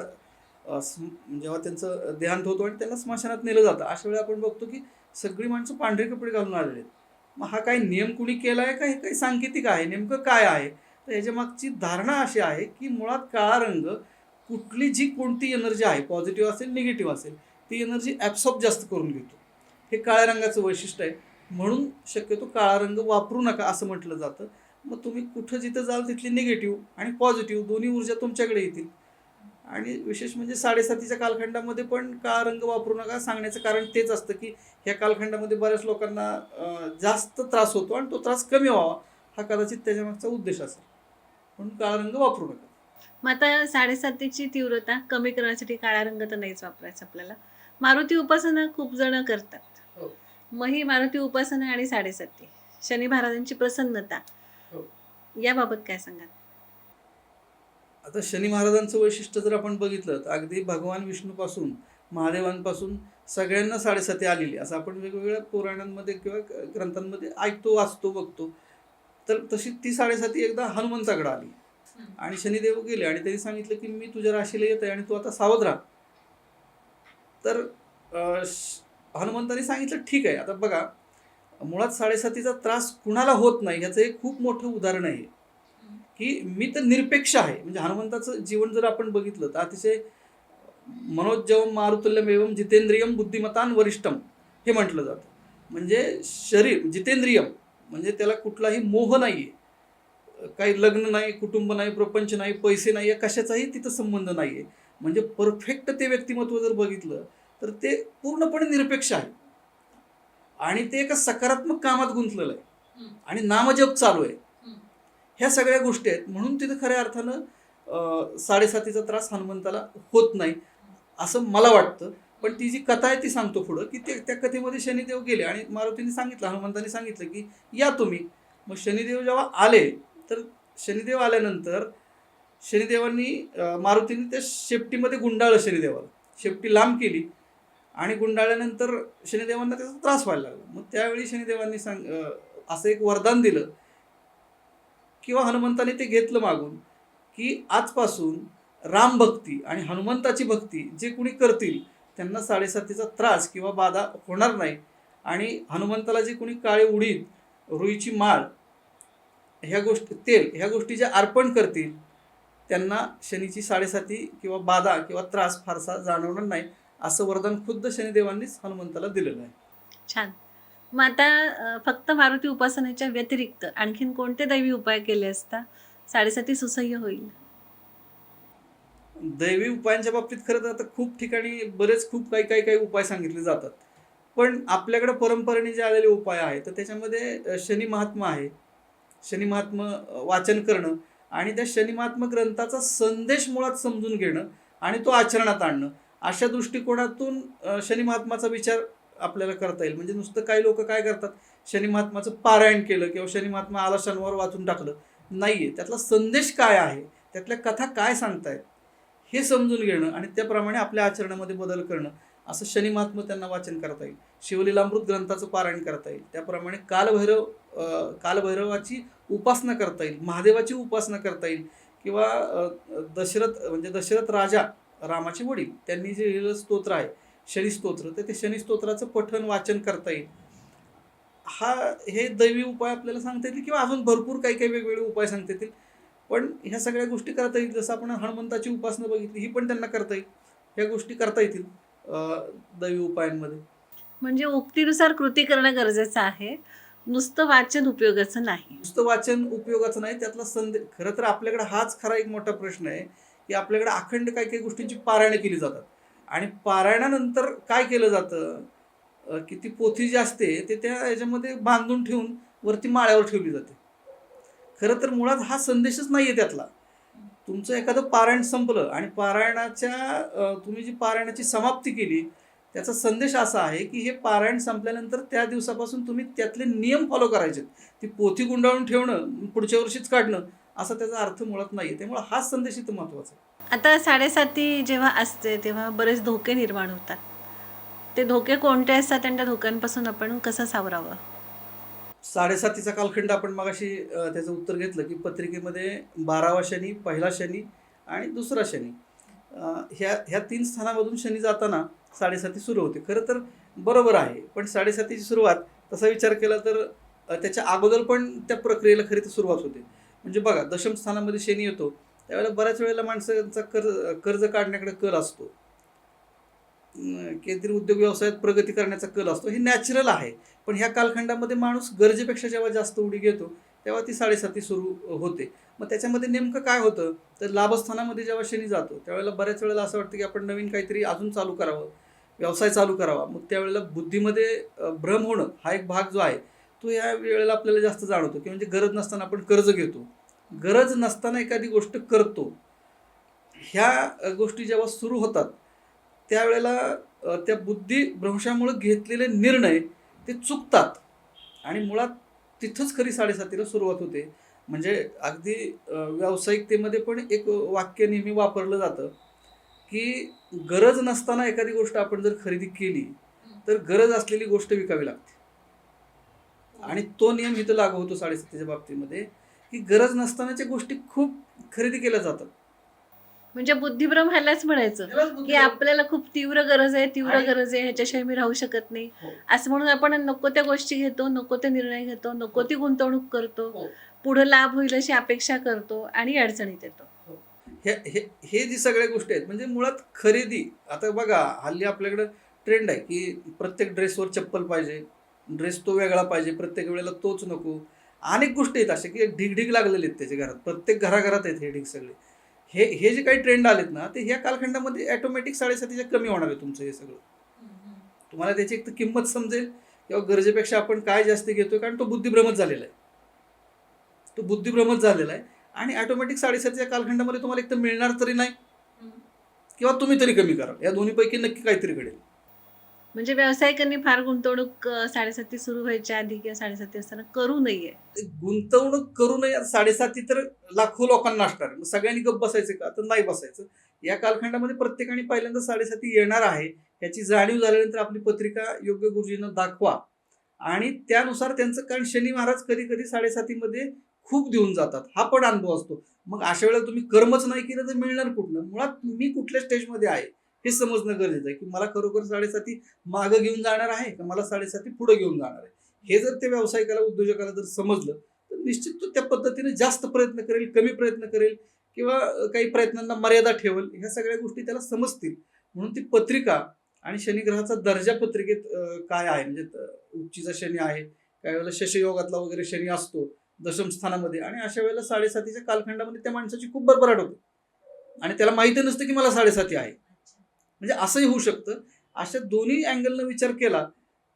जेव्हा त्यांचं देहांत होतो आणि त्यांना स्मशानात नेलं जातं, अशा वेळी आपण बघतो की सगळी माणसं पांढरे कपडे घालून आलेले आहेत. मग हा काही नियम कुणी केला आहे का, हे काही सांकेतिक आहे, नेमकं काय आहे? तर ह्याच्या मागची धारणा अशी आहे की मुळात काळा रंग कुठली जी कोणती एनर्जी आहे, पॉझिटिव्ह असेल निगेटिव्ह असेल, ती एनर्जी ॲब्सॉर्ब जास्त करून घेतो. हे काळ्या रंगाचं वैशिष्ट्य आहे. म्हणून शक्यतो काळा रंग वापरू नका असं म्हटलं जातं. मग तुम्ही कुठं जिथं जाल तिथली निगेटिव्ह आणि पॉझिटिव्ह दोन्ही ऊर्जा तुमच्याकडे येतील. आणि विशेष म्हणजे 7:30च्या कालखंडामध्ये पण काळा रंग वापरू नका सांगण्याचं कारण तेच असतं की ह्या कालखंडामध्ये बऱ्याच लोकांना जास्त त्रास होतो आणि तो त्रास कमी व्हावा, हा कदाचित त्याच्यामागचा उद्देश असेल. म्हणून काळा रंग वापरू नका. मग आता 7:30ची तीव्रता कमी करण्यासाठी काळा रंग तर नाहीच वापरायचा आपल्याला. मारुती उपासना खूप जण करतात. हो. मग ही मारुती उपासना आणि 7:30 शनी महाराजांची प्रसन्नता, हो. याबाबत काय सांगाल? आता शनी महाराजांचं वैशिष्ट्य जर आपण बघितलं तर अगदी भगवान विष्णूपासून महादेवांपासून सगळ्यांना 7:30 आलेली असं आपण वेगवेगळ्या पुराणांमध्ये किंवा ग्रंथांमध्ये ऐकतो, वाचतो, बघतो. तर तशी ती 7:30 एकदा हनुमंताकडे आली आणि शनिदेव गेले आणि त्यांनी सांगितलं की मी तुझ्या राशीला येत आहे आणि तू आता सावध राहा. तर हनुमंतांनी सांगितलं ठीक आहे. आता बघा, मुळात 7:30चा त्रास कुणाला होत नाही ह्याचं एक खूप मोठं उदाहरण आहे की मी तर निरपेक्ष आहे. म्हणजे हनुमंताचं जीवन जर आपण बघितलं तर अतिशय मनोजवम मारुतुल्यम एवं जितेंद्रियम बुद्धिमतान वरिष्ठम हे म्हटलं जातं. म्हणजे शरीर जितेंद्रियम म्हणजे त्याला कुठलाही मोह नाही आहे, काही लग्न नाही, कुटुंब नाही, प्रपंच नाही, पैसे नाही, कशाचाही तिथं संबंध नाही आहे. म्हणजे परफेक्ट ते व्यक्तिमत्व जर बघितलं तर ते पूर्णपणे निरपेक्ष आहे आणि ते एका सकारात्मक कामात गुंतलेलं आहे आणि नामजप चालू आहे. ह्या सगळ्या गोष्टी आहेत. म्हणून तिथं खऱ्या अर्थानं 7:30चा त्रास हनुमंताला होत नाही असं मला वाटतं. पण ती जी कथा आहे ती सांगतो पुढं की त्या कथेमध्ये शनिदेव गेले आणि मारुतीने सांगितलं, हनुमंताने सांगितलं की या तुम्ही. मग शनिदेव जेव्हा आले तर शनिदेव आल्यानंतर शनिदेवांनी मारुतीने त्या शेपटीमध्ये गुंडाळलं शनिदेवाला. शेपटी लांब केली आणि गुंडाळल्यानंतर शनिदेवांना त्याचा त्रास व्हायला लागला. मग त्यावेळी शनिदेवांनी असं एक वरदान दिलं किंवा हनुमंताने ते घेतलं मागून की आजपासून रामभक्ती आणि हनुमंताची भक्ती जे कुणी करतील त्यांना 7:30चा त्रास किंवा बाधा होणार नाही. आणि हनुमंताला जे कुणी काळे उडीद, रुईची माळ, ह्या गोष्टी ज्या अर्पण करतील त्यांना शनीची 7:30 किंवा बाधा किंवा त्रास फारसा जाणवणार नाही असं वरदान खुद्द शनिदेवांनीच हनुमंताला दिलेलं आहे. छान. मग आता फक्त मारुती उपासनेच्या व्यतिरिक्त आणखीन कोणते दैवी उपाय केले असता 7:30 सुसह्य होईल? दैवी उपायांच्या बाबतीत खरं तर आता खूप ठिकाणी खूप काही उपाय सांगितले जातात. पण आपल्याकडे परंपरेने जे आलेले उपाय आहेत तर त्याच्यामध्ये शनी महात्मा आहे. शनी महात्मा वाचन करणं आणि त्या शनी महात्मा ग्रंथाचा संदेश मुळात समजून घेणं आणि तो आचरणात आणणं, अशा दृष्टिकोनातून शनी महात्माचा विचार आपल्याला करता येईल. म्हणजे नुसतं काही लोक काय करतात, शनी महात्माचं पारायण केलं किंवा शनी महात्मा आलाशांवर वाचून टाकलं, नाहीये. त्यातला संदेश काय आहे, त्यातल्या कथा काय सांगतायत हे समजून घेणं आणि त्याप्रमाणे आपल्या आचरणामध्ये बदल करणं, असं शनी महात्मा त्यांना वाचन करता येईल. शिवलीलामृत ग्रंथाचं पारायण करता येईल. त्याप्रमाणे कालभैरवाची उपासना करता येईल, महादेवाची उपासना करता येईल किंवा दशरथ राजा रामाचे वडील त्यांनी जे लिहिलेलं स्तोत्र आहे शनी स्तोत्र, तर ते शनी स्तोत्राचं पठण वाचन करता येईल. हे दैवी उपाय आपल्याला सांगता येतील किंवा अजून भरपूर काही वेगवेगळे उपाय सांगता येतील. पण ह्या सगळ्या गोष्टी करता येईल. जसं आपण हनुमंताची उपासना बघितली, ही पण त्यांना करता येईल. ह्या गोष्टी करता येतील दैवी उपायांमध्ये. म्हणजे उक्तीनुसार कृती करणं गरजेचं आहे, नुसतं वाचन उपयोगाचं नाही. नुसतं वाचन उपयोगाचं नाही, त्यातला संदेश. खरं तर आपल्याकडे हाच खरा एक मोठा प्रश्न आहे, की आपल्याकडे अखंड काही काही गोष्टींची पारायणं केली जातात आणि पारायणानंतर काय केलं जातं, की ती पोथी जी असते ते त्या ह्याच्यामध्ये बांधून ठेवून वरती माळ्यावर ठेवली जाते. खरं तर मुळात हा संदेशच नाही आहे त्यातला. तुमचं एखादं पारायण संपलं आणि तुम्ही जी पारायणाची समाप्ती केली, त्याचा संदेश असा आहे की हे पारायण संपल्यानंतर त्या दिवसापासून तुम्ही त्यातले नियम फॉलो करायचे. ती पोथी गुंडाळून ठेवणं, पुढच्या वर्षीच काढणं, असा त्याचा अर्थ मुळात नाही आहे. त्यामुळे हाच संदेश इथं महत्त्वाचा आहे. आता 7:30 जेव्हा असते तेव्हा बरेच धोके निर्माण होतात. ते धोके कोणते असतात आणि त्या धोक्यांपासून आपण कसं सावरावं? 7:30चा कालखंड आपण मगाशी त्याचं उत्तर घेतलं, की पत्रिकेमध्ये 12वा शनी, पहिला शनी आणि दुसरा शनी, ह्या ह्या 3 स्थानामधून शनी जाताना 7:30 सुरू होते. खरं तर बरोबर आहे. पण 7:30ची सुरुवात तसा विचार केला तर त्याच्या अगोदर पण त्या प्रक्रियेला खरी तर सुरुवात होते. म्हणजे बघा, दशम स्थानामध्ये शनी येतो, त्यावेळेला बऱ्याच वेळेला माणसांचा कर्ज काढण्याकडे कल असतो. केंद्रीय उद्योग व्यवसायात प्रगती करण्याचा कल असतो. हे नॅचरल आहे. पण ह्या कालखंडामध्ये माणूस गरजेपेक्षा जेव्हा जास्त उडी घेतो, तेव्हा ती 7:30 सुरू होते. मग त्याच्यामध्ये नेमकं काय होतं, तर लाभस्थानामध्ये जेव्हा शनी जातो, त्यावेळेला बऱ्याच वेळेला असं वाटतं की आपण नवीन काहीतरी अजून चालू करावं, व्यवसाय चालू करावा. मग त्यावेळेला बुद्धीमध्ये भ्रम होणं हा एक भाग जो आहे, तो या वेळेला आपल्याला जास्त जाणवतो, की म्हणजे गरज नसताना आपण कर्ज घेतो, गरज नसताना एखादी गोष्ट करतो. ह्या गोष्टी जेव्हा सुरू होतात, त्यावेळेला त्या बुद्धिभ्रंशामुळे घेतलेले निर्णय ते चुकतात आणि मुळात तिथंच खरी 7:30ला सुरुवात होते. म्हणजे अगदी व्यावसायिकतेमध्ये पण एक वाक्य नेहमी वापरलं जातं, की गरज नसताना एखादी गोष्ट आपण जर खरेदी केली, तर गरज असलेली गोष्ट विकावी लागते. आणि तो नियम इथं लागू होतो 7:30च्या बाबतीमध्ये, की गरज नसतानाच्या गोष्टी खूप खरेदी केल्या जातात. म्हणजे बुद्धिभ्रम ह्यालाच म्हणायचं, ह्यालाच की बुद्धिभ्रम. आपल्याला खूप तीव्र गरज आहे, तीव्र आणि गरज आहे, ह्याच्याशिवाय मी राहू शकत नाही. हो, असं म्हणून आपण नको त्या गोष्टी घेतो, नको ते निर्णय घेतो, नको ती गुंतवणूक करतो, हो, पुढं लाभ होईल अशी अपेक्षा करतो आणि अडचणीत येतो. हो. हे हे हे जी सगळ्या गोष्टी आहेत, म्हणजे मुळात खरेदी. आता बघा, हल्ली आपल्याकडं ट्रेंड आहे, की प्रत्येक ड्रेसवर चप्पल पाहिजे, ड्रेस तो वेगळा पाहिजे, प्रत्येक वेळेला तोच नको. अनेक गोष्टी आहेत अशा, की ढिगढिग लागलेले आहेत त्याच्या घरात. प्रत्येक घराघरात आहेत हे ढिग सगळे. हे हे जे काही ट्रेंड आलेत ना, ते ह्या कालखंडामध्ये ऑटोमॅटिक 7:30च्या कमी होणार आहे तुमचं हे सगळं. तुम्हाला त्याची एक तर किंमत समजेल, किंवा गरजेपेक्षा आपण काय जास्त घेतोय, कारण तो बुद्धिभ्रमच झालेला आहे. तो बुद्धिभ्रमच झालेला आहे आणि ऑटोमॅटिक 7:30च्या कालखंडामध्ये तुम्हाला एक तर मिळणार तरी नाही, किंवा तुम्ही तरी कमी कराल. या दोन्हीपैकी नक्की काहीतरी घडेल. म्हणजे व्यावसायिकांनी फार गुंतवणूक 7:30 सुरू व्हायच्या आधी किंवा 7:30 असताना करू नये. गुंतवणूक करू नये. 7:30 तर लाखो लोकांना असणार. मग सगळ्यांनी गप्प बसायचं का? तर नाही बसायचं. या कालखंडामध्ये प्रत्येकाने पहिल्यांदा 7:30 येणार आहे याची जाणीव झाल्यानंतर आपली पत्रिका योग्य गुरुजींना दाखवा आणि त्यानुसार त्यांचं, कारण शनी महाराज कधी कधी 7:30 खूप देऊन जातात. हा पण अनुभव असतो. मग अशा वेळेला तुम्ही कर्मच नाही केलं तर मिळणार कुठनं? मुळात मी कुठल्या स्टेजमध्ये आहे हे समजणं गरजेचं आहे, की मला खरोखर 7:30 मागं घेऊन जाणार आहे का मला 7:30 पुढे घेऊन जाणार आहे. हे जर ते व्यावसायिकाला, उद्योजकाला जर समजलं, तर निश्चित तो त्या पद्धतीने जास्त प्रयत्न करेल, कमी प्रयत्न करेल, किंवा काही प्रयत्नांना मर्यादा ठेवेल. ह्या सगळ्या गोष्टी त्याला समजतील. म्हणून ती पत्रिका आणि शनिग्रहाचा दर्जा पत्रिकेत काय आहे, म्हणजे उच्चीचा शनी आहे, काही वेळेला शशयोगातला वगैरे शनी असतो दशम स्थानामध्ये, आणि अशा वेळेला 7:30च्या कालखंडामध्ये त्या माणसाची खूप भरभराट होते आणि त्याला माहिती नसतं की मला 7:30 आहे. म्हणजे असंही होऊ शकतं. अशा दोन्ही अँगलनं विचार केला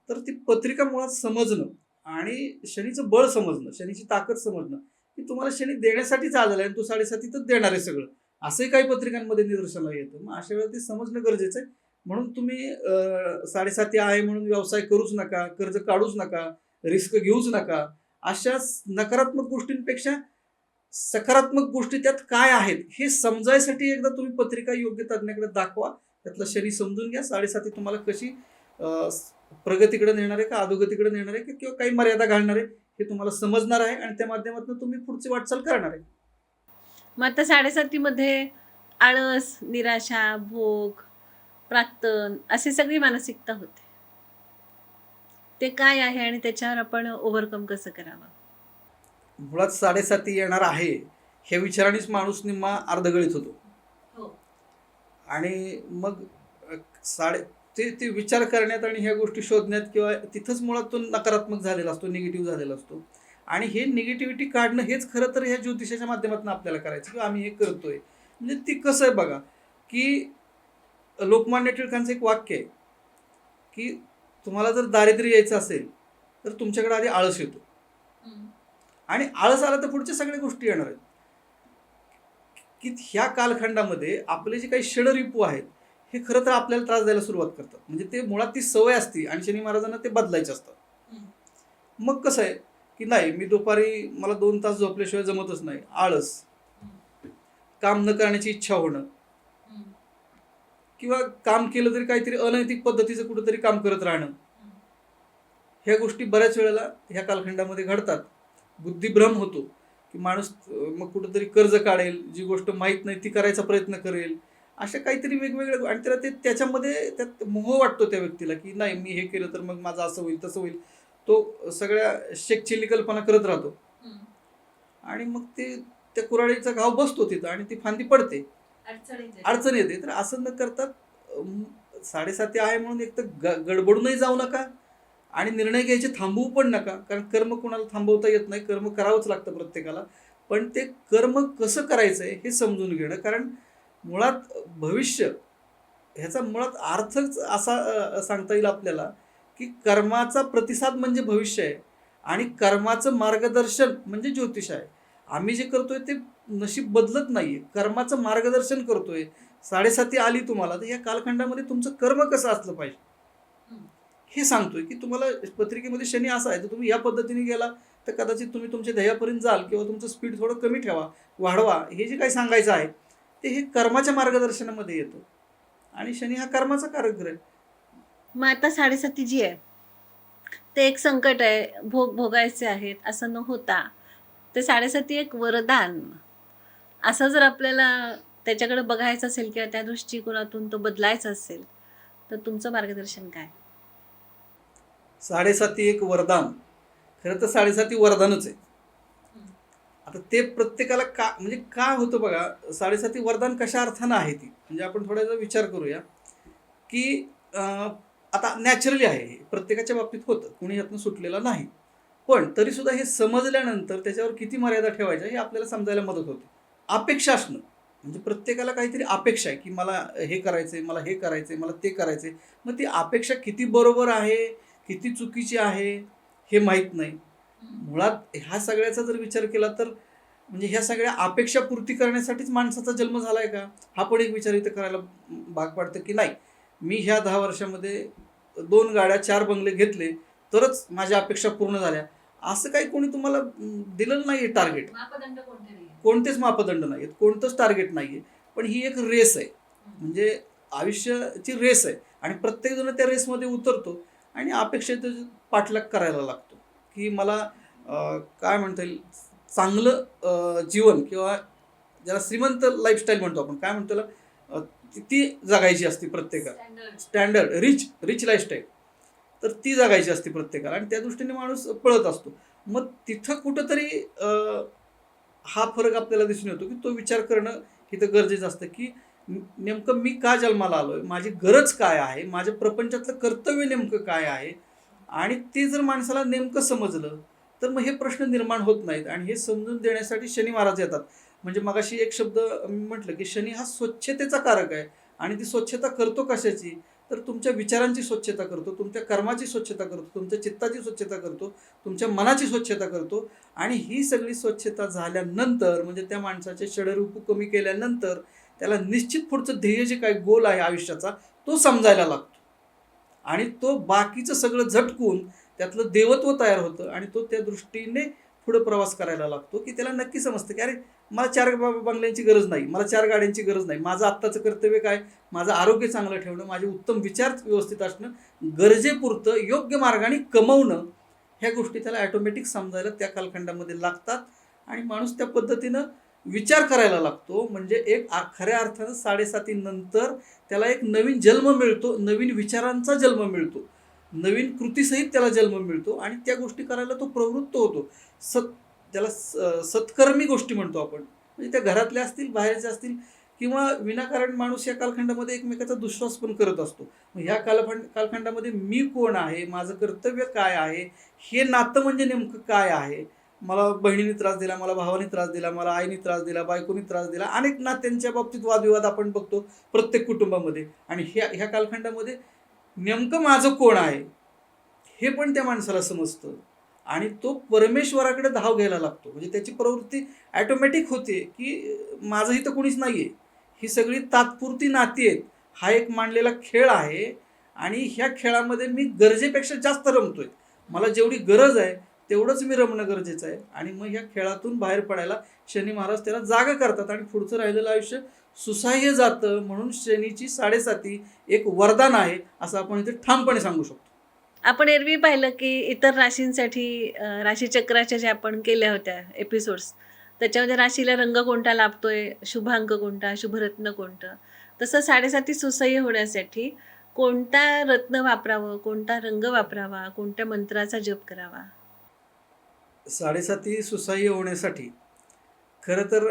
तर ती पत्रिका मुळात समजणं आणि शनीचं बळ समजणं, शनीची ताकद समजणं, की तुम्हाला शनी देण्यासाठीच आलेला आहे आणि तो 7:30 देणार आहे सगळं, असंही काही पत्रिकांमध्ये निदर्शनाला येतं. मग अशा वेळेला ते समजणं गरजेचं आहे. म्हणून तुम्ही 7:30 आहे म्हणून व्यवसाय करूच नका, कर्ज काढूच नका, रिस्क घेऊच नका. अशा नकारात्मक गोष्टींपेक्षा सकारात्मक गोष्टी त्यात काय आहेत हे समजायसाठी एकदा तुम्ही पत्रिका योग्य तज्ञाकडे दाखवा, त्यातला शनी समजून घ्या. 7:30 तुम्हाला कशी प्रगतीकडे नेणार आहे का अधोगतीकडे नेणार आहे, किंवा काही मर्यादा घालणार आहे, हे तुम्हाला समजणार आहे आणि त्या माध्यमातून तुम्ही पुढची वाटचाल करणार आहे. मग आता 7:30 आळस, निराशा, भोग, प्राक्तन अशी सगळी मानसिकता होते. ते काय आहे आणि त्याच्यावर आपण ओव्हरकम कसं करावं? मुळात 7:30 येणार आहे ह्या विचारानेच माणूस निम्मा अर्धगळीत होतो. हो. आणि मग अ, साडे ते ते विचार करण्यात आणि ह्या गोष्टी शोधण्यात किंवा तिथंच मुळात तो नकारात्मक झालेला असतो, निगेटिव्ह झालेला असतो. आणि हे निगेटिव्हिटी काढणं हेच खरं तर ह्या ज्योतिषाच्या माध्यमातून आपल्याला करायचं किंवा आम्ही हे करतोय. म्हणजे ती कसं आहे बघा, की लोकमान्य टिळकांचं एक वाक्य आहे, की तुम्हाला जर दारिद्र्य यायचं असेल, तर तुमच्याकडे आधी आळस येतो. हम्म. आणि आळस आला तर पुढच्या सगळ्या गोष्टी येणार आहेत. की ह्या कालखंडामध्ये आपले जे काही षडरिपू आहेत, हे खरं तर आपल्याला त्रास द्यायला सुरुवात करतात. म्हणजे ते मुळात ती सवय असते आणि शनी महाराजांना ते बदलायचे असतात. हम्म. मग कसं आहे, की नाही मी दुपारी मला 2 तास झोपल्याशिवाय जमतच नाही. आळस, काम न करण्याची इच्छा होणं हम्म. किंवा काम केलं तरी काहीतरी अनैतिक पद्धतीचं कुठंतरी काम करत राहणं. ह्या गोष्टी बऱ्याच वेळेला ह्या कालखंडामध्ये घडतात. बुद्धिभ्रम होतो, की माणूस मग कुठंतरी कर्ज काढेल, जी गोष्ट माहीत नाही ती करायचा प्रयत्न करेल. अशा काहीतरी वेगवेगळ्या आणि त्याला ते त्याच्यामध्ये त्यात मोह वाटतो त्या व्यक्तीला, की नाही मी हे केलं तर मग माझं असं होईल तसं होईल. तो सगळ्या शेकचिल्ली कल्पना करत राहतो. हम्म. आणि मग ते त्या कुऱ्हाडीचा घाव बसतो तिथं आणि ती फांदी पडते, अडचण येते. तर असं न करता 7:30 आहे म्हणून एक तर गडबडूनही जाऊ नका आणि निर्णय घ्यायचे थांबवू पण नका. कारण कर्म कोणाला थांबवता येत नाही, कर्म करावंच लागतं प्रत्येकाला. पण ते कर्म कसं करायचं आहे हे समजून घेणं. कारण मुळात भविष्य ह्याचा मुळात अर्थच असा सांगता येईल आपल्याला, की कर्माचा प्रतिसाद म्हणजे भविष्य आहे आणि कर्माचं मार्गदर्शन म्हणजे ज्योतिष आहे. आम्ही जे करतोय ते नशीब बदलत नाहीये, कर्माचं मार्गदर्शन करतोय. 7:30 आली तुम्हाला, तर या कालखंडामध्ये तुमचं कर्म कसं असलं पाहिजे हे सांगतोय. की तुम्हाला पत्रिकेमध्ये शनी असा आहे, तर तुम्ही या पद्धतीने गेला तर कदाचित तुम्ही तुमच्या ध्येयापर्यंत जाल किंवा तुमचं स्पीड थोडं कमी ठेवा, वाढवा. हे जे काही सांगायचं आहे ते हे कर्माच्या मार्गदर्शनामध्ये येतं. आणि शनी हा कर्माचा कारक आहे. मग आता 7:30 जी आहे ते एक संकट आहे, भोगायचे आहेत असं न होता ते 7:30 एक वरदान असं जर आपल्याला त्याच्याकडे बघायचं असेल किंवा त्या दृष्टिकोनातून तो बदलायचा असेल तर तुमचं मार्गदर्शन काय? 7:30 एक वरदान. खरं तर 7:30 वरदानच आहे. आता ते प्रत्येकाला का म्हणजे का होतं बघा, 7:30 वरदान कशा अर्थानं आहे ती, म्हणजे आपण थोड्याचा विचार करूया. की आता नॅचरली आहे हे, प्रत्येकाच्या बाबतीत होतं, कोणी यातनं सुटलेला नाही. पण तरीसुद्धा हे समजल्यानंतर त्याच्यावर किती मर्यादा ठेवायच्या हे आपल्याला समजायला मदत होते. अपेक्षा असणं म्हणजे प्रत्येकाला काहीतरी अपेक्षा आहे, की मला हे करायचंय, मला हे करायचंय, मला ते करायचंय. मग ती अपेक्षा किती बरोबर आहे, किती चुकीची आहे हे माहीत नाही. मुळात ह्या सगळ्याचा जर विचार केला तर म्हणजे ह्या सगळ्या अपेक्षा पूर्ती करण्यासाठीच माणसाचा जन्म झालाय का, हा पण एक विचार इथं करायला भाग पाडतं. की नाही मी ह्या 10 वर्षामध्ये 2 गाड्या 4 बंगले घेतले तरच माझ्या अपेक्षा पूर्ण झाल्या, असं काही कोणी तुम्हाला दिलेलं नाहीये टार्गेट. मापदंड कोणते नाही, कोणतेच मापदंड नाहीयेत, कोणतंच टार्गेट नाहीये. पण ही एक रेस आहे, म्हणजे आयुष्याची रेस आहे आणि प्रत्येकजण त्या रेसमध्ये उतरतो आणि अपेक्षेत पाठलाग करायला लागतो. की मला काय म्हणता येईल चांगलं जीवन किंवा ज्याला श्रीमंत लाईफस्टाईल म्हणतो आपण, काय म्हणतो त्याला, ती जगायची असते प्रत्येकाला. स्टँडर्ड रिच लाईफस्टाईल, तर ती जगायची असते प्रत्येकाला आणि त्या दृष्टीने माणूस पळत असतो. मग तिथं कुठंतरी हा फरक आपल्याला दिसून येतो, की तो विचार करणं इथं गरजेचं असतं. की नेमकं मी का जन्माला आलोय, माझी गरज काय आहे, माझ्या प्रपंचातलं कर्तव्य नेमकं काय आहे. आणि ते जर माणसाला नेमकं समजलं तर मग हे प्रश्न निर्माण होत नाहीत. आणि हे समजून देण्यासाठी शनी महाराज येतात. म्हणजे मगाशी एक शब्द मी म्हटलं, की शनी हा स्वच्छतेचा कारक आहे. आणि ती स्वच्छता करतो कशाची, तर तुमच्या विचारांची स्वच्छता करतो, तुमच्या कर्माची स्वच्छता करतो, तुमच्या चित्ताची स्वच्छता करतो, तुमच्या मनाची स्वच्छता करतो. आणि ही सगळी स्वच्छता झाल्यानंतर म्हणजे त्या माणसाचे षडरूप कमी केल्यानंतर त्याला निश्चित पुढचं ध्येय जे काही गोल आहे आयुष्याचा तो समजायला लागतो. आणि तो बाकीचं सगळं झटकून त्यातलं देवत्व तयार होतं आणि तो त्या दृष्टीने पुढे प्रवास करायला लागतो. की त्याला नक्की समजतं की अरे मला 4 बंगल्यांची गरज नाही, मला 4 गाड्यांची गरज नाही, माझं आत्ताचं कर्तव्य काय, माझं आरोग्य चांगलं ठेवणं, माझे उत्तम विचार व्यवस्थित असणं, गरजेपुरतं योग्य मार्गाने कमवणं, ह्या गोष्टी त्याला ॲटोमॅटिक समजायला त्या कालखंडामध्ये लागतात. आणि माणूस त्या पद्धतीनं विचार करायला लागतो. म्हणजे एक खऱ्या अर्थानं 7:30 नंतर त्याला एक नवीन जन्म मिळतो, नवीन विचारांचा जन्म मिळतो, नवीन कृतीसहित त्याला जन्म मिळतो आणि त्या गोष्टी करायला तो प्रवृत्त होतो. त्याला सत्कर्मी गोष्टी म्हणतो आपण. म्हणजे त्या घरातल्या असतील, बाहेरच्या असतील, किंवा विनाकारण माणूस या कालखंडामध्ये एकमेकाचा दुश्वास पण करत असतो. मग ह्या कालखंडामध्ये मी कोण आहे, माझं कर्तव्य काय आहे, हे नातं म्हणजे नेमकं काय आहे. मला बहिणीने त्रास दिला, मला भावाने त्रास दिला, मला आईने त्रास दिला, बायकोनी त्रास दिला, अनेक नात्यांच्या बाबतीत वादविवाद आपण बघतो प्रत्येक कुटुंबामध्ये. आणि ह्या कालखंडामध्ये नेमकं माझं कोण आहे हे पण त्या माणसाला समजतं आणि तो परमेश्वराकडे धाव घ्यायला लागतो. म्हणजे त्याची प्रवृत्ती ॲटोमॅटिक होते की माझं इथं कोणीच नाही आहे, ही सगळी तात्पुरती नाती आहेत, हा एक मांडलेला खेळ आहे आणि ह्या खेळामध्ये मी गरजेपेक्षा जास्त रमतोय, मला जेवढी गरज आहे तेवढंच मी रमणं गरजेचं आहे. आणि मग ह्या खेळातून बाहेर पडायला शनी महाराज त्याला जागा करतात आणि पुढचं राहिलेलं आयुष्य सुसह्य जातं. म्हणून शनीची 7.5 एक वरदान आहे असं आपण इथे ठामपणे सांगू शकतो. आपण एरवी पाहिलं की इतर राशींसाठी राशीचक्राच्या ज्या आपण केल्या होत्या एपिसोड्स, त्याच्यामध्ये राशीला रंग कोणता लाभतोय, शुभांक कोणता, शुभरत्न कोणतं, तसं 7.5 सुसह्य होण्यासाठी कोणता रत्न वापरावं, कोणता रंग वापरावा, कोणत्या मंत्राचा जप करावा? 7.5 सुसह्य होण्यासाठी खरं तर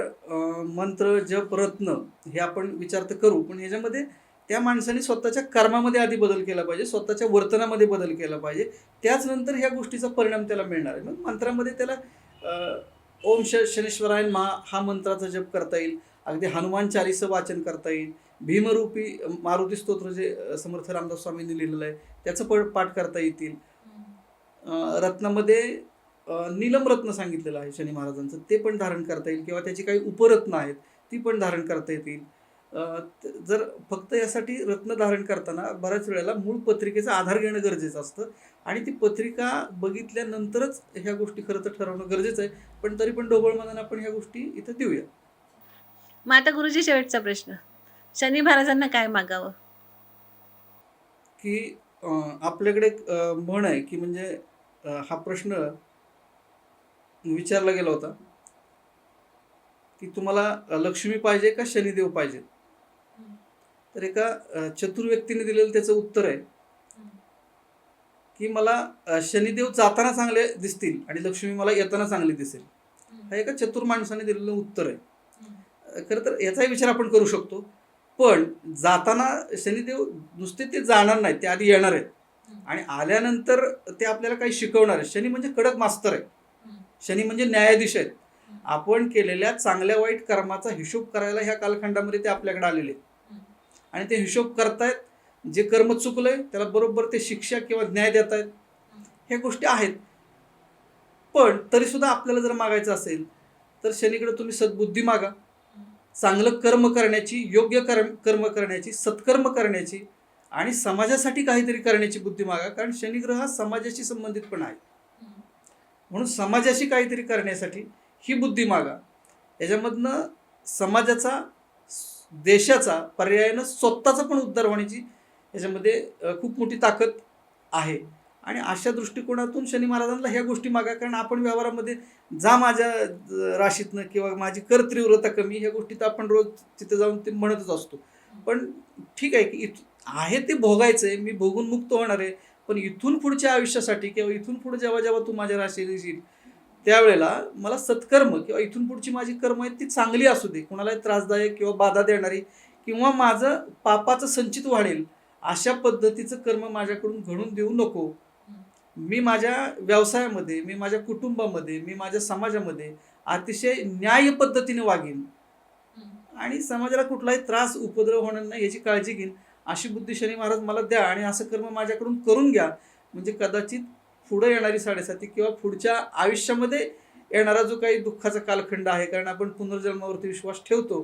मंत्र, जप, रत्न हे आपण विचार तर करू, पण ह्याच्यामध्ये त्या माणसाने स्वतःच्या कर्मामध्ये आधी बदल केला पाहिजे, स्वतःच्या वर्तनामध्ये बदल केला पाहिजे, त्याच नंतर ह्या गोष्टीचा परिणाम त्याला मिळणार आहे. मग मंत्रामध्ये त्याला ओम शनेश्वराय नमः हा मंत्राचा जप करता येईल, अगदी हनुमान चालीचं वाचन करता येईल, भीमरूपी मारुती स्तोत्र जे समर्थ रामदास स्वामींनी लिहिलेलं आहे त्याचं पाठ करता येतील. रत्नामध्ये नीलम रत्न सांगितलेलं आहे शनी महाराजांचं, ते पण धारण करता येईल, किंवा त्याची काही उपरत्न आहेत ती पण धारण करता येतील. जर फक्त यासाठी रत्न धारण करताना बऱ्याच वेळेला मूळ पत्रिकेचा आधार घेणं गरजेचं असतं आणि ती पत्रिका बघितल्यानंतरच ह्या गोष्टी खरं तर ठरवणं गरजेचं आहे. पण तरी पण ढोबळ मनाने आपण ह्या गोष्टी इथं देऊया. मग आता गुरुजी, शेवटचा प्रश्न, शनी महाराजांना काय मागावं? की आपल्याकडे एक म्हण आहे की म्हणजे हा प्रश्न विचारला गेला होता की तुम्हाला लक्ष्मी पाहिजे का शनिदेव पाहिजे. तर एका चतुर व्यक्तीने दिलेलं त्याचं उत्तर आहे की मला शनिदेव जाताना चांगले दिसतील आणि लक्ष्मी मला येताना चांगली दिसेल. हा एका चतुर माणसाने दिलेलं उत्तर आहे. खरं तर याचाही विचार आपण करू शकतो, पण जाताना शनिदेव नुसते ते जाणार नाहीत, ते आधी येणार आहेत आणि आल्यानंतर ते आपल्याला काही शिकवणार आहे. शनी म्हणजे कडक मास्तर आहे, शनी म्हणजे न्यायाधीश आहेत. आपण केलेल्या चांगल्या वाईट कर्माचा हिशोब करायला ह्या कालखंडामध्ये ते आपल्याकडे आलेले आणि ते हिशोब करतायत. जे कर्म चुकलंय त्याला बरोबर ते शिक्षा किंवा न्याय देत आहेत, ह्या गोष्टी आहेत. पण तरी सुद्धा आपल्याला जर मागायचं असेल तर शनीकडे तुम्ही सद्बुद्धी मागा, चांगलं कर्म करण्याची, योग्य कर्म करण्याची, सत्कर्म करण्याची आणि समाजासाठी काहीतरी करण्याची बुद्धी मागा. कारण शनिग्रह हा समाजाशी संबंधित पण आहे, म्हणून समाजाशी काहीतरी करण्यासाठी ही बुद्धी मागा. याच्यामधनं समाजाचा, देशाचा, पर्यायानं स्वतःचा पण उद्धार होण्याची याच्यामध्ये खूप मोठी ताकद आहे. आणि अशा दृष्टिकोनातून शनी महाराजांना ह्या गोष्टी मागा. कारण आपण व्यवहारामध्ये जा माझ्या राशीतनं किंवा माझी कर तीव्रता कमी, ह्या गोष्टी तर आपण रोज तिथे जाऊन ते म्हणतच असतो. पण ठीक आहे की आहे ते भोगायचं आहे, मी भोगून मुक्त होणार आहे, पण इथून पुढच्या आयुष्यासाठी किंवा इथून पुढे जेव्हा जेव्हा तू माझ्या राशीत येशील त्यावेळेला मला सत्कर्म किंवा इथून पुढची माझी कर्म आहेत ती चांगली असू दे, कुणालाही त्रासदायक किंवा बाधा देणारी किंवा माझं पापाचं संचित वाढेल अशा पद्धतीचं कर्म माझ्याकडून घडून देऊ नको. मी माझ्या व्यवसायामध्ये, मी माझ्या कुटुंबामध्ये, मी माझ्या समाजामध्ये अतिशय न्याय पद्धतीने वागेन आणि समाजाला कुठलाही त्रास, उपद्रव होणार नाही याची काळजी घेईन. अशी बुद्धी शनी महाराज मला द्या आणि असं कर्म माझ्याकडून करून घ्या. म्हणजे कदाचित पुढे येणारी 7.5 किंवा पुढच्या आयुष्यामध्ये येणारा जो काही दुःखाचा कालखंड आहे, कारण आपण पुनर्जन्मावरती विश्वास ठेवतो,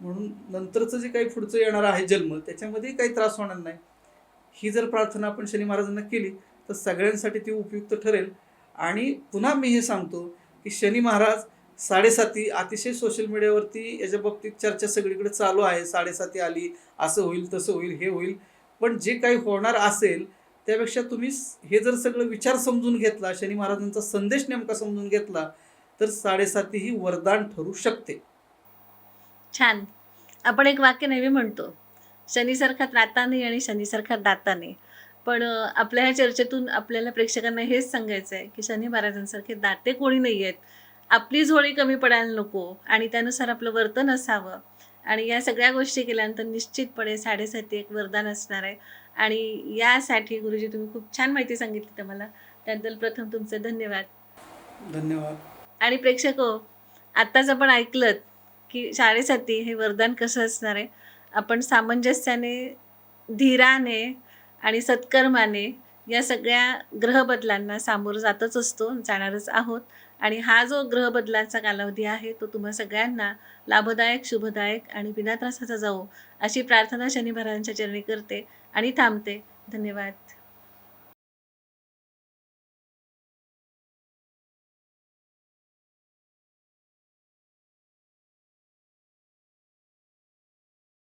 म्हणून नंतरचं जे काही पुढचं येणार आहे जन्म, त्याच्यामध्येही काही त्रास होणार नाही. ही जर प्रार्थना आपण शनी महाराजांना केली तर सगळ्यांसाठी ती उपयुक्त ठरेल. आणि पुन्हा मी हे सांगतो की शनी महाराज 7.5 अतिशय सोशल मीडियावरती याच्या बाबतीत चर्चा सगळीकडे चालू आहे. 7.5 आली, असं होईल, तसं होईल, हे होईल. पण जे काही होणार असेल त्यापेक्षा तुम्ही हे जर सगळं विचार समजून घेतला, शनी महाराजांचा संदेश नेमका समजून घेतला, तर 7.5 ही वरदान ठरू शकते. छान. आपण एक वाक्य नेहमी म्हणतो, शनीसारखा त्राता नाही आणि शनीसारखा दाता नाही. पण आपल्या ह्या चर्चेतून आपल्याला प्रेक्षकांना हेच सांगायचं आहे की शनी महाराजांसारखे दाते कोणी नाही आहेत. आपली झोळी कमी पडायला नको आणि त्यानुसार आपलं वर्तन असावं. आणि या सगळ्या गोष्टी केल्यानंतर निश्चितपणे 7.5 एक वरदान असणार आहे. आणि यासाठी गुरुजी तुम्ही खूप छान माहिती सांगितली तर मला त्याबद्दल प्रथम तुमचे धन्यवाद. धन्यवाद. आणि प्रेक्षक हो, आत्ताच आपण ऐकलत की 7.5 हे वरदान कसं असणार आहे. आपण सामंजस्याने, धीराने आणि सत्कर्माने या सगळ्या ग्रहबदलांना सामोरं जातच असतो, जाणारच आहोत. आणि हा जो ग्रहबदलाचा कालावधी आहे तो तुम्हा सगळ्यांना लाभदायक, शुभदायक आणि बिना त्रासाचा जावो अशी प्रार्थना शनी महाराजांच्या चरणी करते आणि थांबते. धन्यवाद.